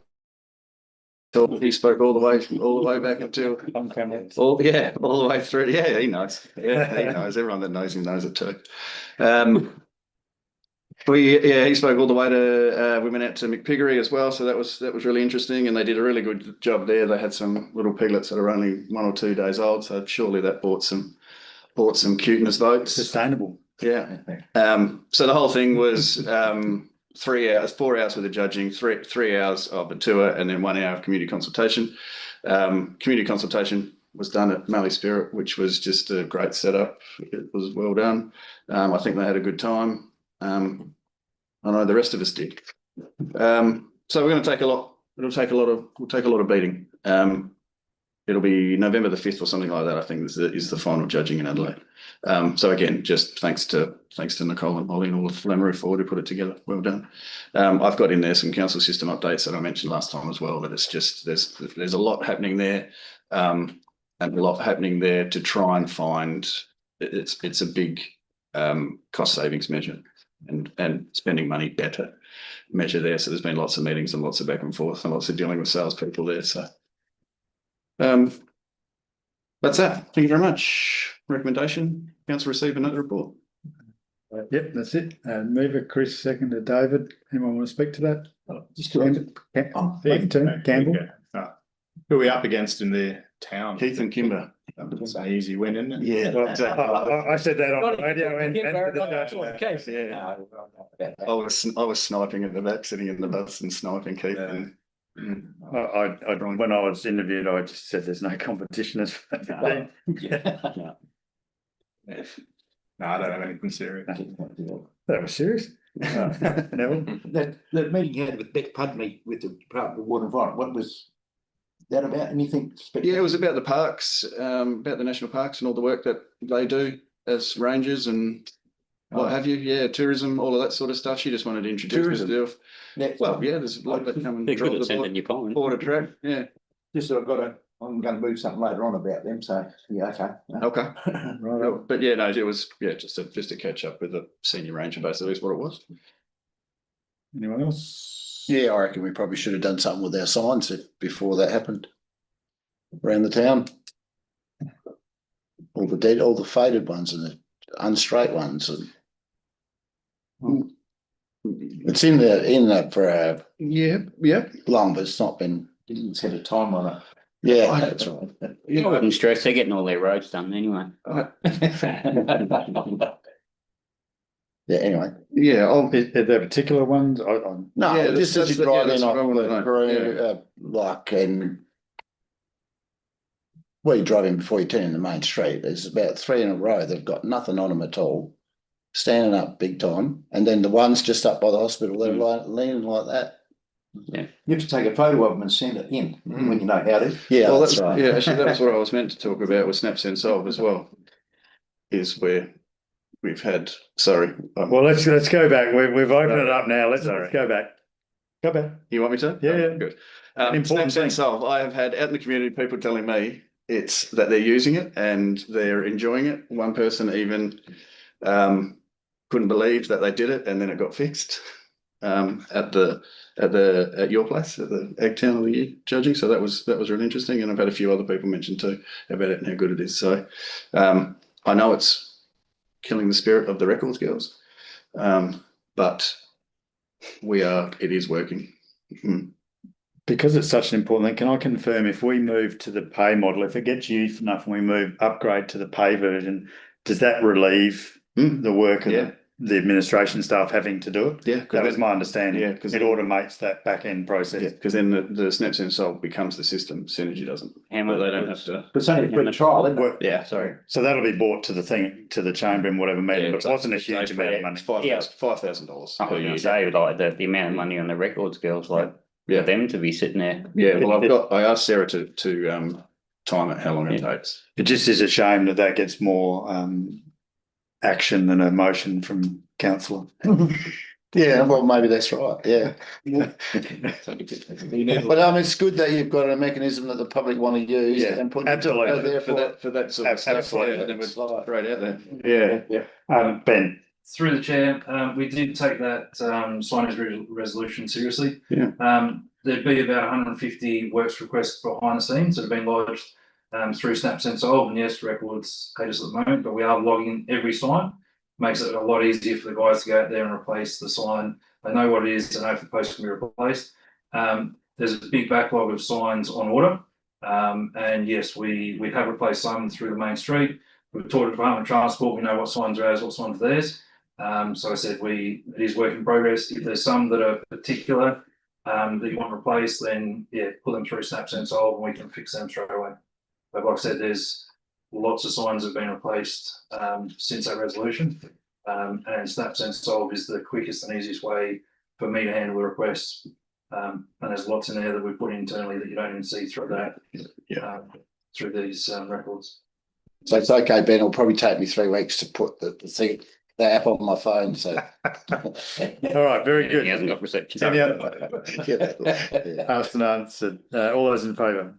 He spoke all the way back until all the way through. Yeah, he knows. Yeah, he knows. Everyone that knows him knows it too. He spoke all the way to. We went out to McPiggery as well, so that was really interesting, and they did a really good job there. They had some little piglets that are only 1 or 2 days old, so surely that bought some cuteness votes. Sustainable. Yeah. So the whole thing was 3 hours, 4 hours with the judging, three hours of the tour, and then 1 hour of community consultation. Community consultation was done at Mallee Spirit, which was just a great setup. It was well done. I think they had a good time. I know the rest of us did. So we're going to take a lot. We'll take a lot of beating. It'll be November the 5th or something like that. I think is the final judging in Adelaide. So again, just thanks to Nicole and Molly and all of Lameroo Forward who put it together. Well done. I've got in there some council system updates that I mentioned last time as well. That it's just there's a lot happening there, and a lot happening there to try and find. It's a big cost savings measure. and spending money better measure there. So there's been lots of meetings and lots of back and forth and lots of dealing with salespeople there. So that's that. Thank you very much. Recommendation, council receive another report. Yep, that's it. Mover Chris, seconded David. Anyone want to speak to that? Just Campbell? Campbell? Who are we up against in their town? Keith and Kimber. It's an easy win, isn't it? Yeah, exactly. I said that on the radio and. Yeah. I was sniping at the back, sitting in the bus and sniping Keith. And, When I was interviewed, I just said there's no competition as. No, I don't have anything serious. That was serious. Neville? That meeting you had with Beck Pudney with the Department of Water and Environment, what was that about? Anything? Yeah, it was about the parks, about the national parks and all the work that they do as rangers and what have you. Yeah, tourism, all of that sort of stuff. She just wanted to introduce Tourism. herself. Well, yeah, there's a lot that come and They're draw good at the sending you pollen. border track. Yeah. Just that I'm going to move something later on about them. So yeah, okay. Okay. Right. But yeah, no, it was just a catch up with the senior ranger, basically is what it was. Anyone else? Yeah, I reckon we probably should have done something with our signs before that happened around the town. All the faded ones and the unstraight ones, and it's in there for long, but it's not been. It's had a time on it. Yeah, that's right. I wouldn't stress, they're getting all their roads done anyway. Yeah. Anyway. Yeah. Is there particular ones? No, Yeah, just that's- as you that's- yeah, drive that's in what I off wanted to the know. green, like, and well, you drive in before you turn in the main street. There's about 3 in a row that've got nothing on them at all, standing up big time, and then the ones just up by the hospital, they're leaning like that. Yeah. You have to take a photo of them and send it in when you know how to. Yeah, Well, that's right. Yeah, actually, that was what I was meant to talk about with SnapSense Solve as well. Is where we've had. Sorry. Well, let's go back. We've opened it up now. Let's go back. Go back. You want me to? Yeah, yeah. Good. An important thing. SnapSense Solve. I have had out in the community people telling me it's that they're using it and they're enjoying it. One person even couldn't believe that they did it and then it got fixed at your place at the Ag Town of the Year judging. So that was really interesting, and I've had a few other people mention too about it and how good it is. So I know it's killing the spirit of the records girls, but it is working. Because it's such an important thing, can I confirm if we move to the pay model, if it gets used enough and we upgrade to the pay version, does that relieve the work of the administration staff having to do it? Yeah, that was my understanding. Yeah, because it automates that back end process. Yeah, because then the SnapSense Solve becomes the system. Synergy doesn't. How But much? they don't have to. But it's only a quick trial, isn't it? Yeah, sorry. So that'll be brought to the chamber in whatever meeting, but it wasn't a huge amount of money. $5,000 I per was year. gonna say, like, the amount of money on the records girls, like, Yeah. for them to be sitting there. Yeah, well, I asked Sarah to time it, how long it takes. It just is a shame that gets more action than a motion from councillor. Yeah, well, maybe that's right. Yeah. But it's good that you've got a mechanism that the public want to use and put absolutely it there for that sort of stuff. Absolutely. Yeah, that was straight out there. Yeah. Ben. Through the chair, we did take that signage resolution seriously. Yeah. There'd be about 150 works requests behind the scenes that have been lodged through SnapSense Solve, and yes, records hate us at the moment, but we are logging every sign. Makes it a lot easier for the guys to go out there and replace the sign. They know what it is, they know if the post can be replaced. There's a big backlog of signs on order, and yes, we have replaced some through the main street. We've talked to Department of Transport, we know what signs are ours, what signs are theirs. So I said it is work in progress. If there's some that are particular that you want replaced, then put them through SnapSense Solve and we can fix them straight away. But like I said, there's lots of signs have been replaced since that resolution, and SnapSense Solve is the quickest and easiest way for me to handle the requests. And there's lots in there that we put internally that you don't even see through that through these records. So it's okay, Ben. It'll probably take me 3 weeks to put the app on my phone. So All right, very good. He hasn't got reception. Any other? Asked and answered. All those in favour?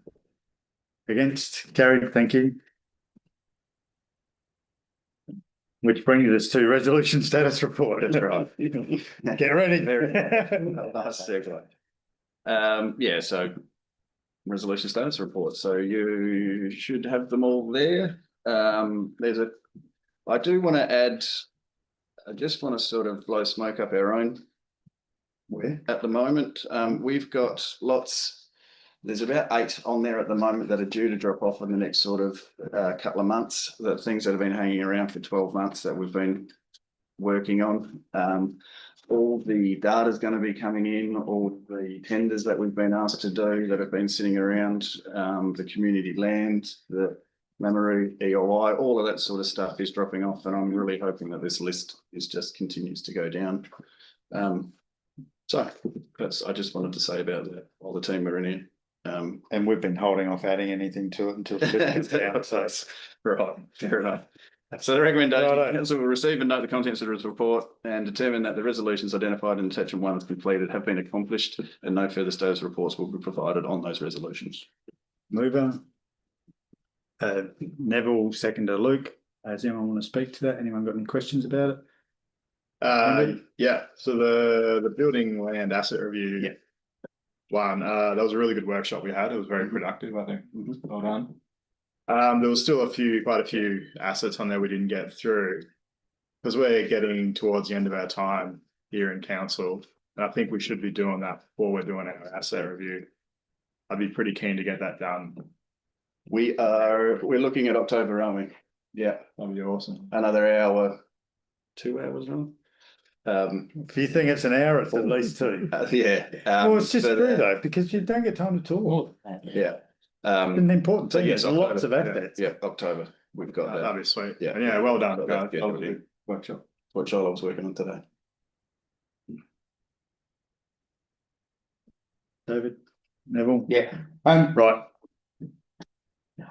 Against? Carried. Thank you. Which brings us to resolution status report. That's right. Get ready. Last segue. Yeah, so resolution status report. So you should have them all there. I do want to add, I just want to sort of blow smoke up our own. Where? At the moment, we've got there's about 8 on there at the moment that are due to drop off in the next sort of couple of months. The things that have been hanging around for 12 months that we've been working on. All the data is going to be coming in, all the tenders that we've been asked to do that have been sitting around, the community land, the Lameroo EOI, all of that sort of stuff is dropping off, and I'm really hoping that this list just continues to go down. So I just wanted to say about that while the team are in here. And we've been holding off adding anything to it until the bit gets down. So Right, fair enough. So the recommendation, Righto. council will receive and note the contents of this report and determine that the resolutions identified in attachment 1 as completed have been accomplished, and no further status reports will be provided on those resolutions. mover. Neville, seconder Luke. Does anyone want to speak to that? Anyone got any questions about it? Yeah, so the building land asset review one, that was a really good workshop we had. It was very productive, I think. Well done. There was still quite a few assets on there we didn't get through because we're getting towards the end of our time here in council. And I think we should be doing that before we're doing our asset review. I'd be pretty keen to get that done. We're looking at October, aren't we? Yeah, That'd be awesome. another hour, 2 hours on. If you think it's an hour, it's at least 2. Yeah. Well, it's just but, true though, because you don't get time to talk. Yeah. It's an important So thing. yes, There's lots of October, assets. Yeah, October. We've got that. That'd be sweet. Yeah. And yeah, well done, Got guys. that Lovely scheduled. workshop. What Charlotte was working on today. David, Neville. Yeah, Right.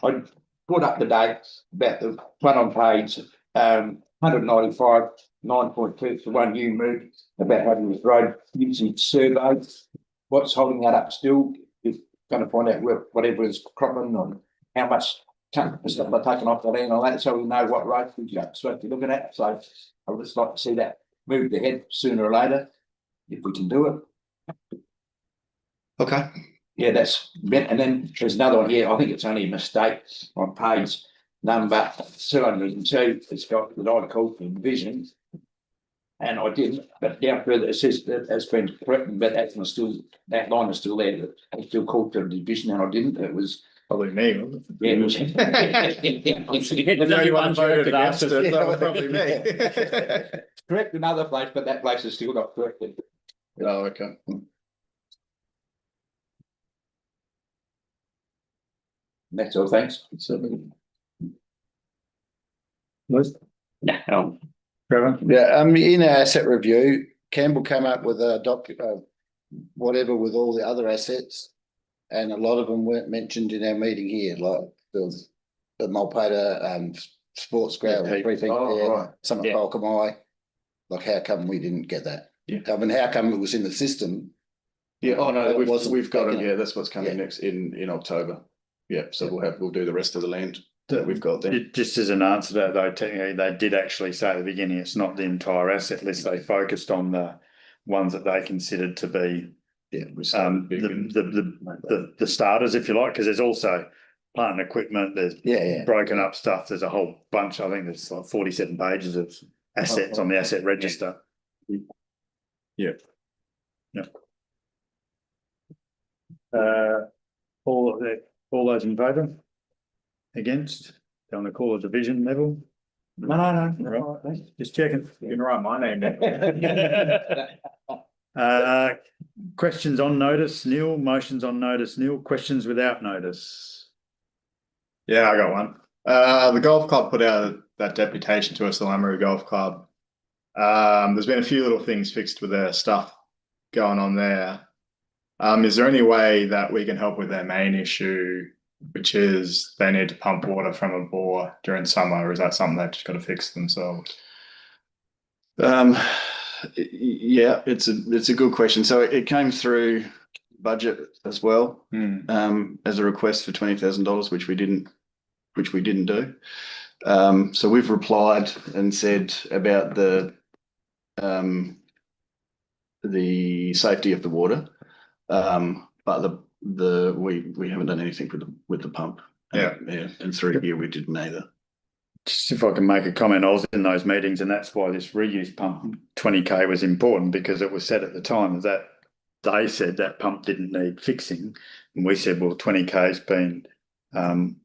I put up the dates about the one on page 195, 9.2 for one you moved about having this road usage survey. What's holding that up still is going to find out whatever is cropping on how much stuff are taken off the land on that, so we know what roads we're supposed to be looking at. So I would just like to see that moved ahead sooner or later, if we can do it. Okay. Yeah, that's, and then there's another one here, I think it's only a mistake on page number 202, it's got that I called for vision. And I didn't, but down further it says that it's been corrected, but that line is still there, it's still called for division, and I didn't, it was. Probably me, wasn't it? Yeah, it was. There's only one voted against it, that was probably me. Correct another place, but that place is still not corrected. Oh, okay. That's all, thanks. Yeah, Trevor. Yeah, in our asset review, Campbell came up with a whatever with all the other assets. And a lot of them weren't mentioned in our meeting here, like the Mulpata, sports ground, everything there, right. some of Balcomai. Like, how come we didn't get that? Yeah. I mean, how come it was in the system? Yeah, oh no, It wasn't we've got them, taken. yeah, that's what's coming Yeah. next in October. Yeah, so we'll do the rest of the land that we've got there. Just as an answer to that though, technically they did actually say at the beginning, it's not the entire asset list. They focused on the ones that they considered to be Yeah, we started big and- the starters, if you like, because there's also plant and equipment, there's Yeah. broken up stuff, there's a whole bunch, I think there's like 47 pages of assets on the asset register. Yeah. All those in favour? Against? On the call of division level? No. Just checking. You can write my name down. Questions on notice, Neil, motions on notice, Neil, questions without notice. Yeah, I got one. The golf club put out that deputation to us, the Lameroo Golf Club. There's been a few little things fixed with their stuff going on there. Is there any way that we can help with their main issue, which is they need to pump water from a bore during summer, or is that something they've just got to fix themselves? Yeah, it's a good question. So it came through budget as well, as a request for $20,000, which we didn't do. So we've replied and said about the safety of the water. But we haven't done anything with the pump. Yeah. And through here we didn't either. Just if I can make a comment, I was in those meetings, and that's why this reuse pump 20k was important, because it was said at the time that they said that pump didn't need fixing, and we said, well, 20k has been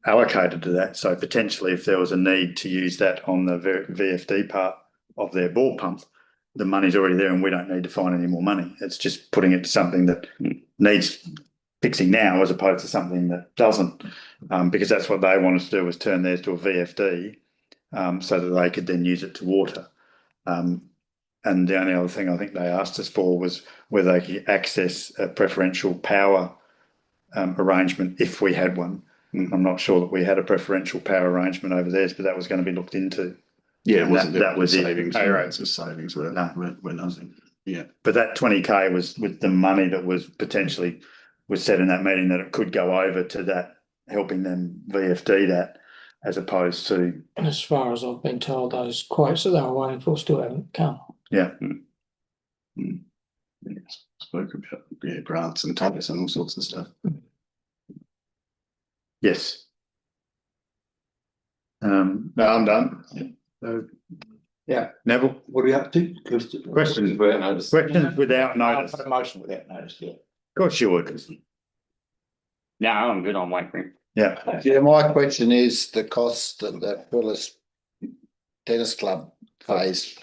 allocated to that, so potentially if there was a need to use that on the VFD part of their ball pump, the money's already there and we don't need to find any more money. It's just putting it to something that needs fixing now as opposed to something that doesn't, because that's what they wanted to do, was turn theirs to a VFD so that they could then use it to water. And the only other thing I think they asked us for was whether they could access a preferential power arrangement if we had one. I'm not sure that we had a preferential power arrangement over theirs, but that was going to be looked into. Yeah, it wasn't that was savings. it. Pay rates of savings were nothing. Yeah. But that 20k was with the money that was potentially was said in that meeting that it could go over to that, helping them VFD that, as opposed to. As far as I've been told, those quotes that they were waiting for still haven't come. Yeah. Spoke about grants and targets and all sorts of stuff. Yes. No, I'm done. So, Yeah. Neville, What are we up to? questions Without notice. questions without I'll notice. put Of a motion without notice, yeah. course you would. No, I'm good on waiting. Yeah. Yeah, my question is the cost that the Willis Tennis Club pays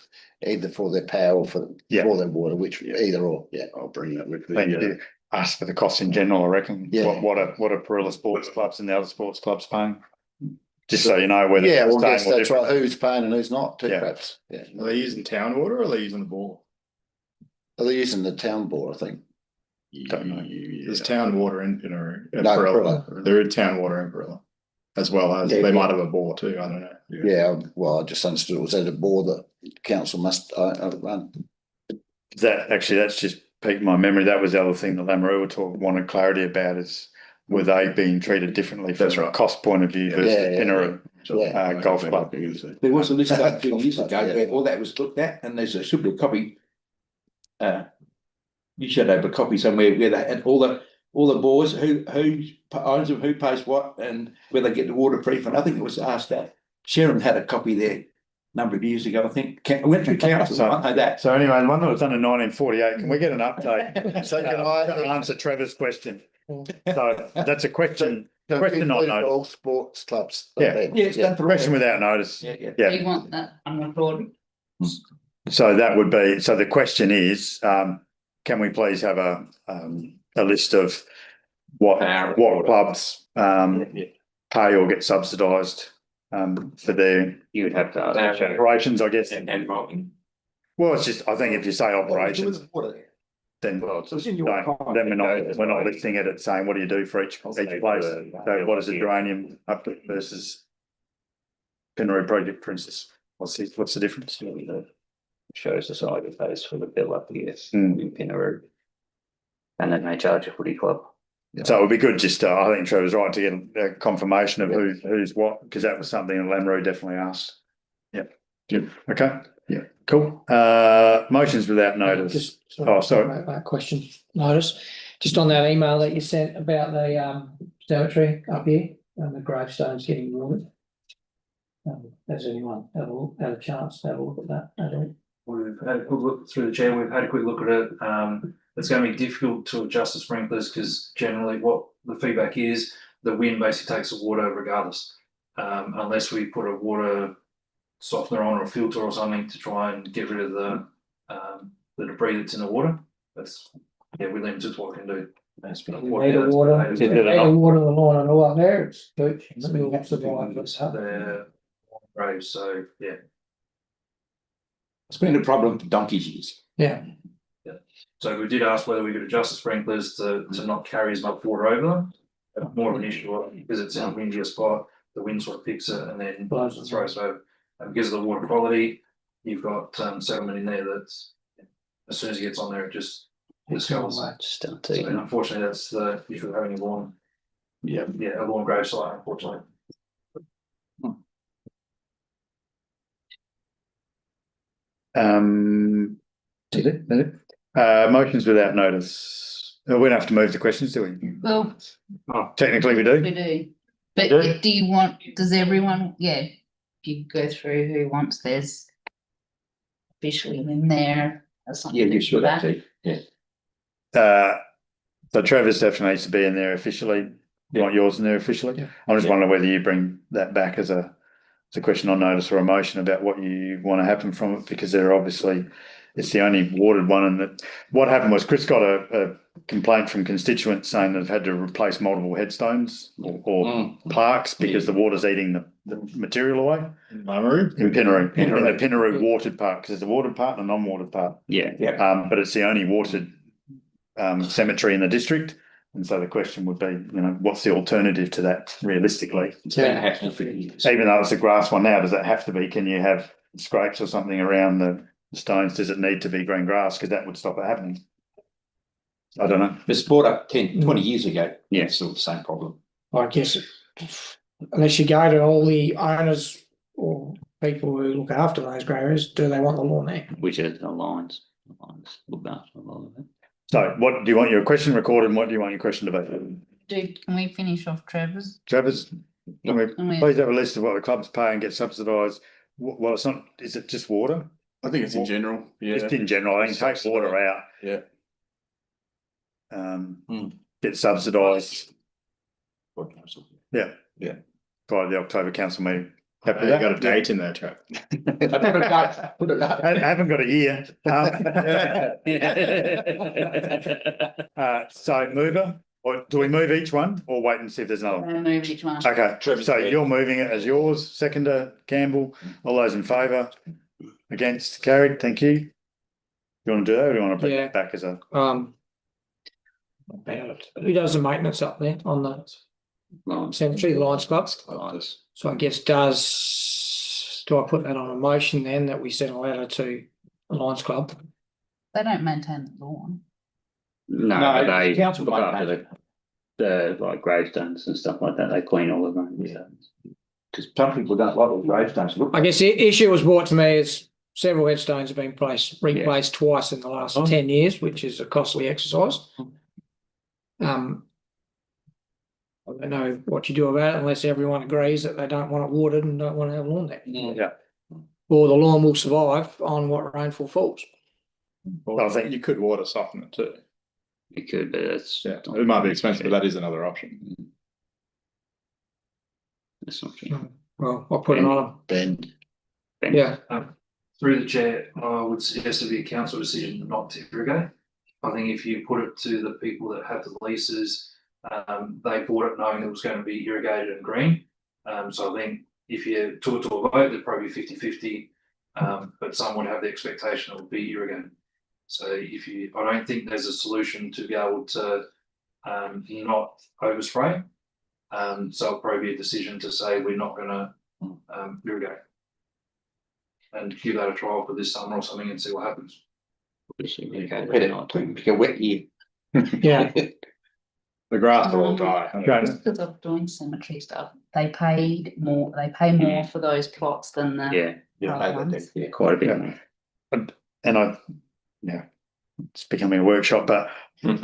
either for their power or for their water, which either or, yeah. I'll bring that with Thank you. Ask for the cost in general, I reckon. Yeah. What are Parilla sports clubs and the other sports clubs paying? Just so you know whether Yeah, it's well, the yes, same or that's different. right. Who's paying and who's not, too, Yeah. perhaps. Yeah. Are they using town water or are they using the bore? Are they using the town board, I think? Don't know. There's town water in No, Parilla. There is town water in Parilla, as well as they might have a bore too. I don't know. Yeah, well, I just understood it was at a board that council must run. That's just piqued my memory. That was the other thing that Lamaroo wanted clarity about, is were they being treated differently from That's right. a cost point of view versus Yeah, Pinneroo golf club? There was a list up a few years ago where all that was looked at, and there's should be a copy. You should have a copy somewhere where they had all the boards, who owns them, who pays what, and where they get the water free for. I think it was asked that. Sharon had a copy there a number of years ago, I think. I went through council, I know that. So anyway, the one that was done in 1948, can we get an update? So can I- to answer Trevor's question? So that's a question. So Question not included noticed. all sports clubs. Yeah. Yeah, it's done for all. Question without notice. Yeah, yeah. Yeah. Do you want that unrecorded? So that would be, so the question is, can we please have a list of what clubs pay or get subsidised for their You would have to ask. operations, I guess. And involving. Well, it's just, I think if you say operations, then It's in your contract. then we're not listing it at saying, what do you do for each place? So what is a geranium up versus Pinneroo project, for instance? What's the difference? Shows the side of face for the bill up here Mm. in Pinneroo. And then they charge a footy club. So it would be good just, I think Trevor's right, to get a confirmation of who's what, because that was something that Lamaroo definitely asked. Yep. Okay. Yeah. Cool. Motions without notice. Sorry. That question notice, just on that email that you sent about the cemetery up here and the gravestones getting ruined. Has anyone had a chance to have a look at that at all? We've had a quick look through the chair, we've had a quick look at it. It's going to be difficult to adjust the sprinklers because generally what the feedback is, the wind basically takes the water regardless. Unless we put a water softener on or a filter or something to try and get rid of the debris that's in the water. We're limited to what we can do. It's been a Water the line and all up there, it's good. They're graves, so yeah. It's been a problem for donkey's years. Yeah. So we did ask whether we could adjust the sprinklers to not carry as much water over them. More of an issue because it's in a windier spot, the wind sort of picks it and then throws it over. And because of the water quality, you've got settlement in there that's as soon as it gets on there, it just discovers. So unfortunately, that's the issue of having a lawn. A lawn grave site, unfortunately. Is it? Is it? Motions without notice. We don't have to move the questions, do we? Well, Technically, we we do. do. But Yeah. do you want, does everyone, yeah, you go through who wants theirs officially in there or something? Yeah, you should like that? actually, yeah. So Trevor's definitely needs to be in there officially. You want yours in there officially? Yeah. I'm just Yeah. wondering whether you bring that back as a question on notice or a motion about what you want to happen from it, because they're obviously, it's the only watered one. And that, what happened was Chris got a complaint from constituents saying they've had to replace multiple headstones or plaques because the water's eating the material away. Mamaru? In Pinaroo, in the Pinaroo. Pinaroo watered part, because there's a watered part and a non-watered part. Yeah. But it's the only watered cemetery in the district. And so the question would be, what's the alternative to that realistically? It's been happening for years. Even though it's a grass one now, does it have to be? Can you have scrapes or something around the stones? Does it need to be green grass? Because that would stop it happening. I don't know. It was brought up 10, 20 years ago. Yeah. It's still the same problem. I guess unless you go to all the owners or people who look after those grey areas, do they want the lawn there? Which is the lines. The lines look after a lot of it. So what do you want your question recorded and what do you want your question to be? Can we finish off Trevor's? Trevor's, can we Can we- please have a list of what the clubs pay and get subsidised? Well, it's not, is it just water? I think it's in general, yeah. Just in general, I think take water out. Yeah. Get subsidised. Yeah. Yeah. By the October council meeting. You Happy with that? got a date in there, Trev. Put it up, put it up. I haven't got a year. So mover, or do we move each one or wait and see if there's another one? Move each one. Okay, Trevor's so there. you're moving it as yours, seconder Campbell, all those in favour? Against, carried, thank you. You want to do that or do you want to bring Yeah. it back as a? Who does the maintenance up there on the Lines. cemetery, the Lions Club? Lines. So I guess do I put that on a motion then that we send a letter to the Lions Club? They don't maintain the lawn. No, No, they council look after maintains the like gravestones and stuff like that. They clean all of them. Yeah. Because some people don't like the gravestones. Look, I guess the issue was brought to me is several headstones have been replaced twice in the last 10 years, which is a costly exercise. I don't know what you do about it unless everyone agrees that they don't want it watered and don't want to have lawn there. Yeah. Or the lawn will survive on what rainfall falls. I think you could water soften it too. You could, but it's Yeah, it might be expensive, but that is another option. That's not true. Well, I'll put it on. Bend. Yeah. Through the chair, I would suggest it be a council decision not to irrigate. I think if you put it to the people that have the leases, they bought it knowing it was going to be irrigated and green. So I think if you took it to a vote, it'd probably be 50-50, but some would have the expectation it would be irrigated. So I don't think there's a solution to be able to not overspray. So it'll probably be a decision to say we're not going to irrigate. And give that a trial for this summer or something and see what happens. pick a wet year. Yeah. The grass will all die. Just because of doing cemetery stuff, they pay more for those plots than the. Yeah, other ones. quite a bit. Yeah. And it's becoming a workshop, but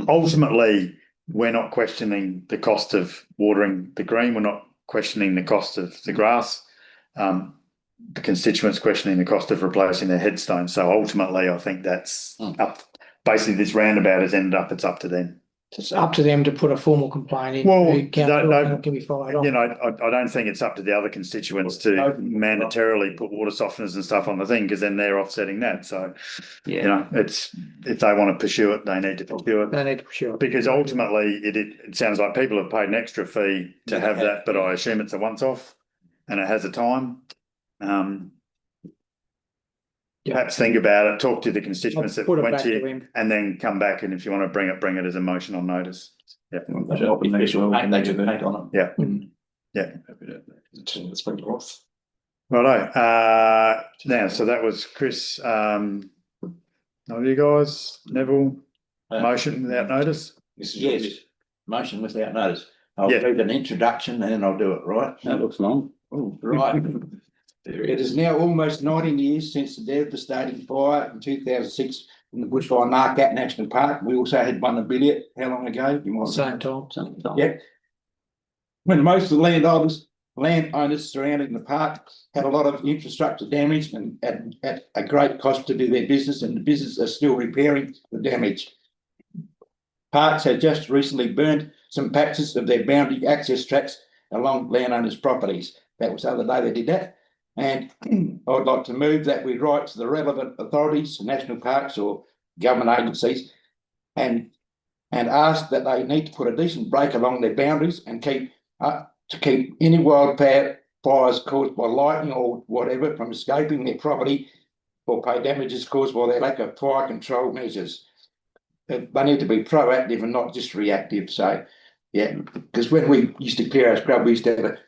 ultimately we're not questioning the cost of watering the green. We're not questioning the cost of the grass. The constituents questioning the cost of replacing their headstones. So ultimately, I think that's up. Basically, this roundabout has ended up. It's up to them. It's up to them to put a formal complaint in. Well, to council, no, and it can be followed up. I don't think it's up to the other constituents to mandatorily put water softeners and stuff on the thing, because then they're offsetting that. So, it's if they want to pursue it, they need to pursue it. They need to pursue it. Because ultimately, it sounds like people have paid an extra fee to have that, but I assume it's a once off, and it has a time. Perhaps think about it, talk to the constituents that Put it went back to to you, him. and then come back. And if you want to bring it as a motion on notice. Yeah. And they do paint on it. Yeah. It's pretty rough. Righto. Now, so that was Chris. Of you guys, Neville, motion without notice. Yes, motion without notice. I'll Yeah. do an introduction and then I'll do it, right? That looks long. Oh, right. It is now almost 19 years since the devastating fire in 2006 in the bushfire Narcat National Park. We also had one in Billiot. How long ago? You might Same time. Yeah. When most of the landowners surrounding the park had a lot of infrastructure damage and at a great cost to do their business, and the business are still repairing the damage. Parks had just recently burned some patches of their boundary access tracks along landowners' properties. That was the other day they did that. And I would like to move that we write to the relevant authorities, national parks or government agencies, and ask that they need to put a decent break along their boundaries and keep any wildfires caused by lightning or whatever from escaping their property or pay damages caused by their lack of fire control measures. They need to be proactive and not just reactive. So, yeah, because when we used to clear our scrub, we used to have a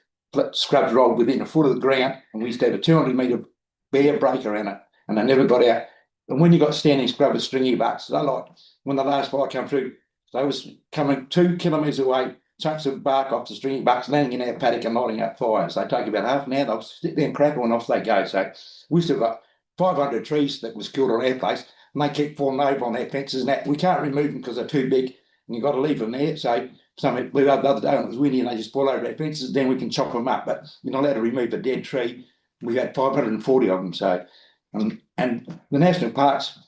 scrubs rolled within a foot of the ground, and we used to have a 200-metre bare break around it, and they never got out. And when you got standing scrub with stringy bucks, they like when the last fire came through, they was coming 2 kilometres away, chunks of bark off the stringy bucks, landing in our paddock and lighting up fires. They take about half an hour, they'll sit there and crackle and off they go. So we still got 500 trees that was killed on our place, and they keep falling over on our fences and that. We can't remove them because they're too big, and you've got to leave them there. So something we had the other day when it was windy and they just fall over our fences, then we can chop them up. But you're not allowed to remove a dead tree. We had 540 of them. So, and the national parks,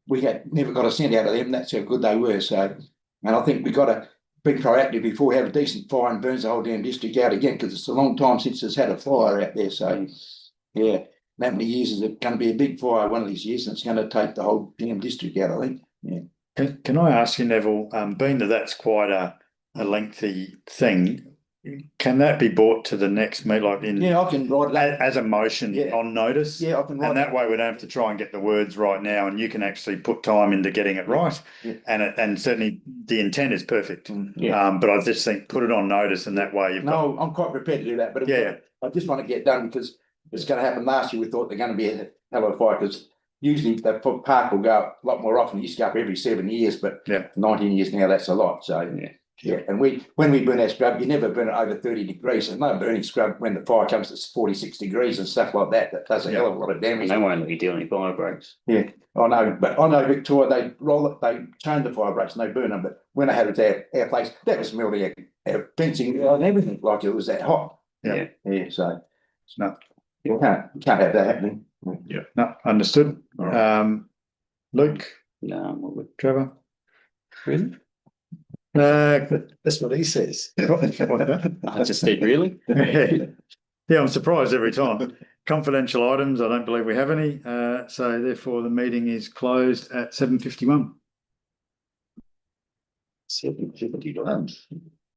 we had never got a cent out of them. That's how good they were. So, and I think we've got to be proactive before we have a decent fire and burns the whole damn district out again, because it's a long time since there's had a fire out there. So, yeah, that many years is it going to be a big fire one of these years, and it's going to take the whole damn district out, I think. Yeah. Can I ask you, Neville, being that that's quite a lengthy thing, can that be brought to the next meet, like in Yeah, I can write that. as a motion Yeah. on notice? Yeah, I can write And that way we don't have to try and get the words right now, and you can actually put time into getting it right. Yeah. And certainly the intent is perfect. Yeah. But I just think put it on notice, and that way you've got. No, I'm quite prepared to do that, but Yeah. I just want to get done because it's going to happen. Last year we thought they're going to be a hell of a fight, because usually the park will go up a lot more often. It used to go up every 7 years, but 19 years now, that's a lot. So yeah. And when we burn our scrub, you never burn it over 30 degrees. There's no burning scrub when the fire comes to 46 degrees and stuff like that. That does a hell of a lot of damage. They won't let you do any fire breaks. Yeah, I know, but I know Victoria, they change the fire breaks and they burn them. But when they had it at our place, that was merely our fencing and everything, like it was that hot. Yeah. So No. you can't have that happening. Yeah. No, understood. Luke, No, Trevor. really? That's what he says. I just said, really? Yeah, I'm surprised every time. Confidential items, I don't believe we have any. So therefore the meeting is closed at 7:51. 7:51.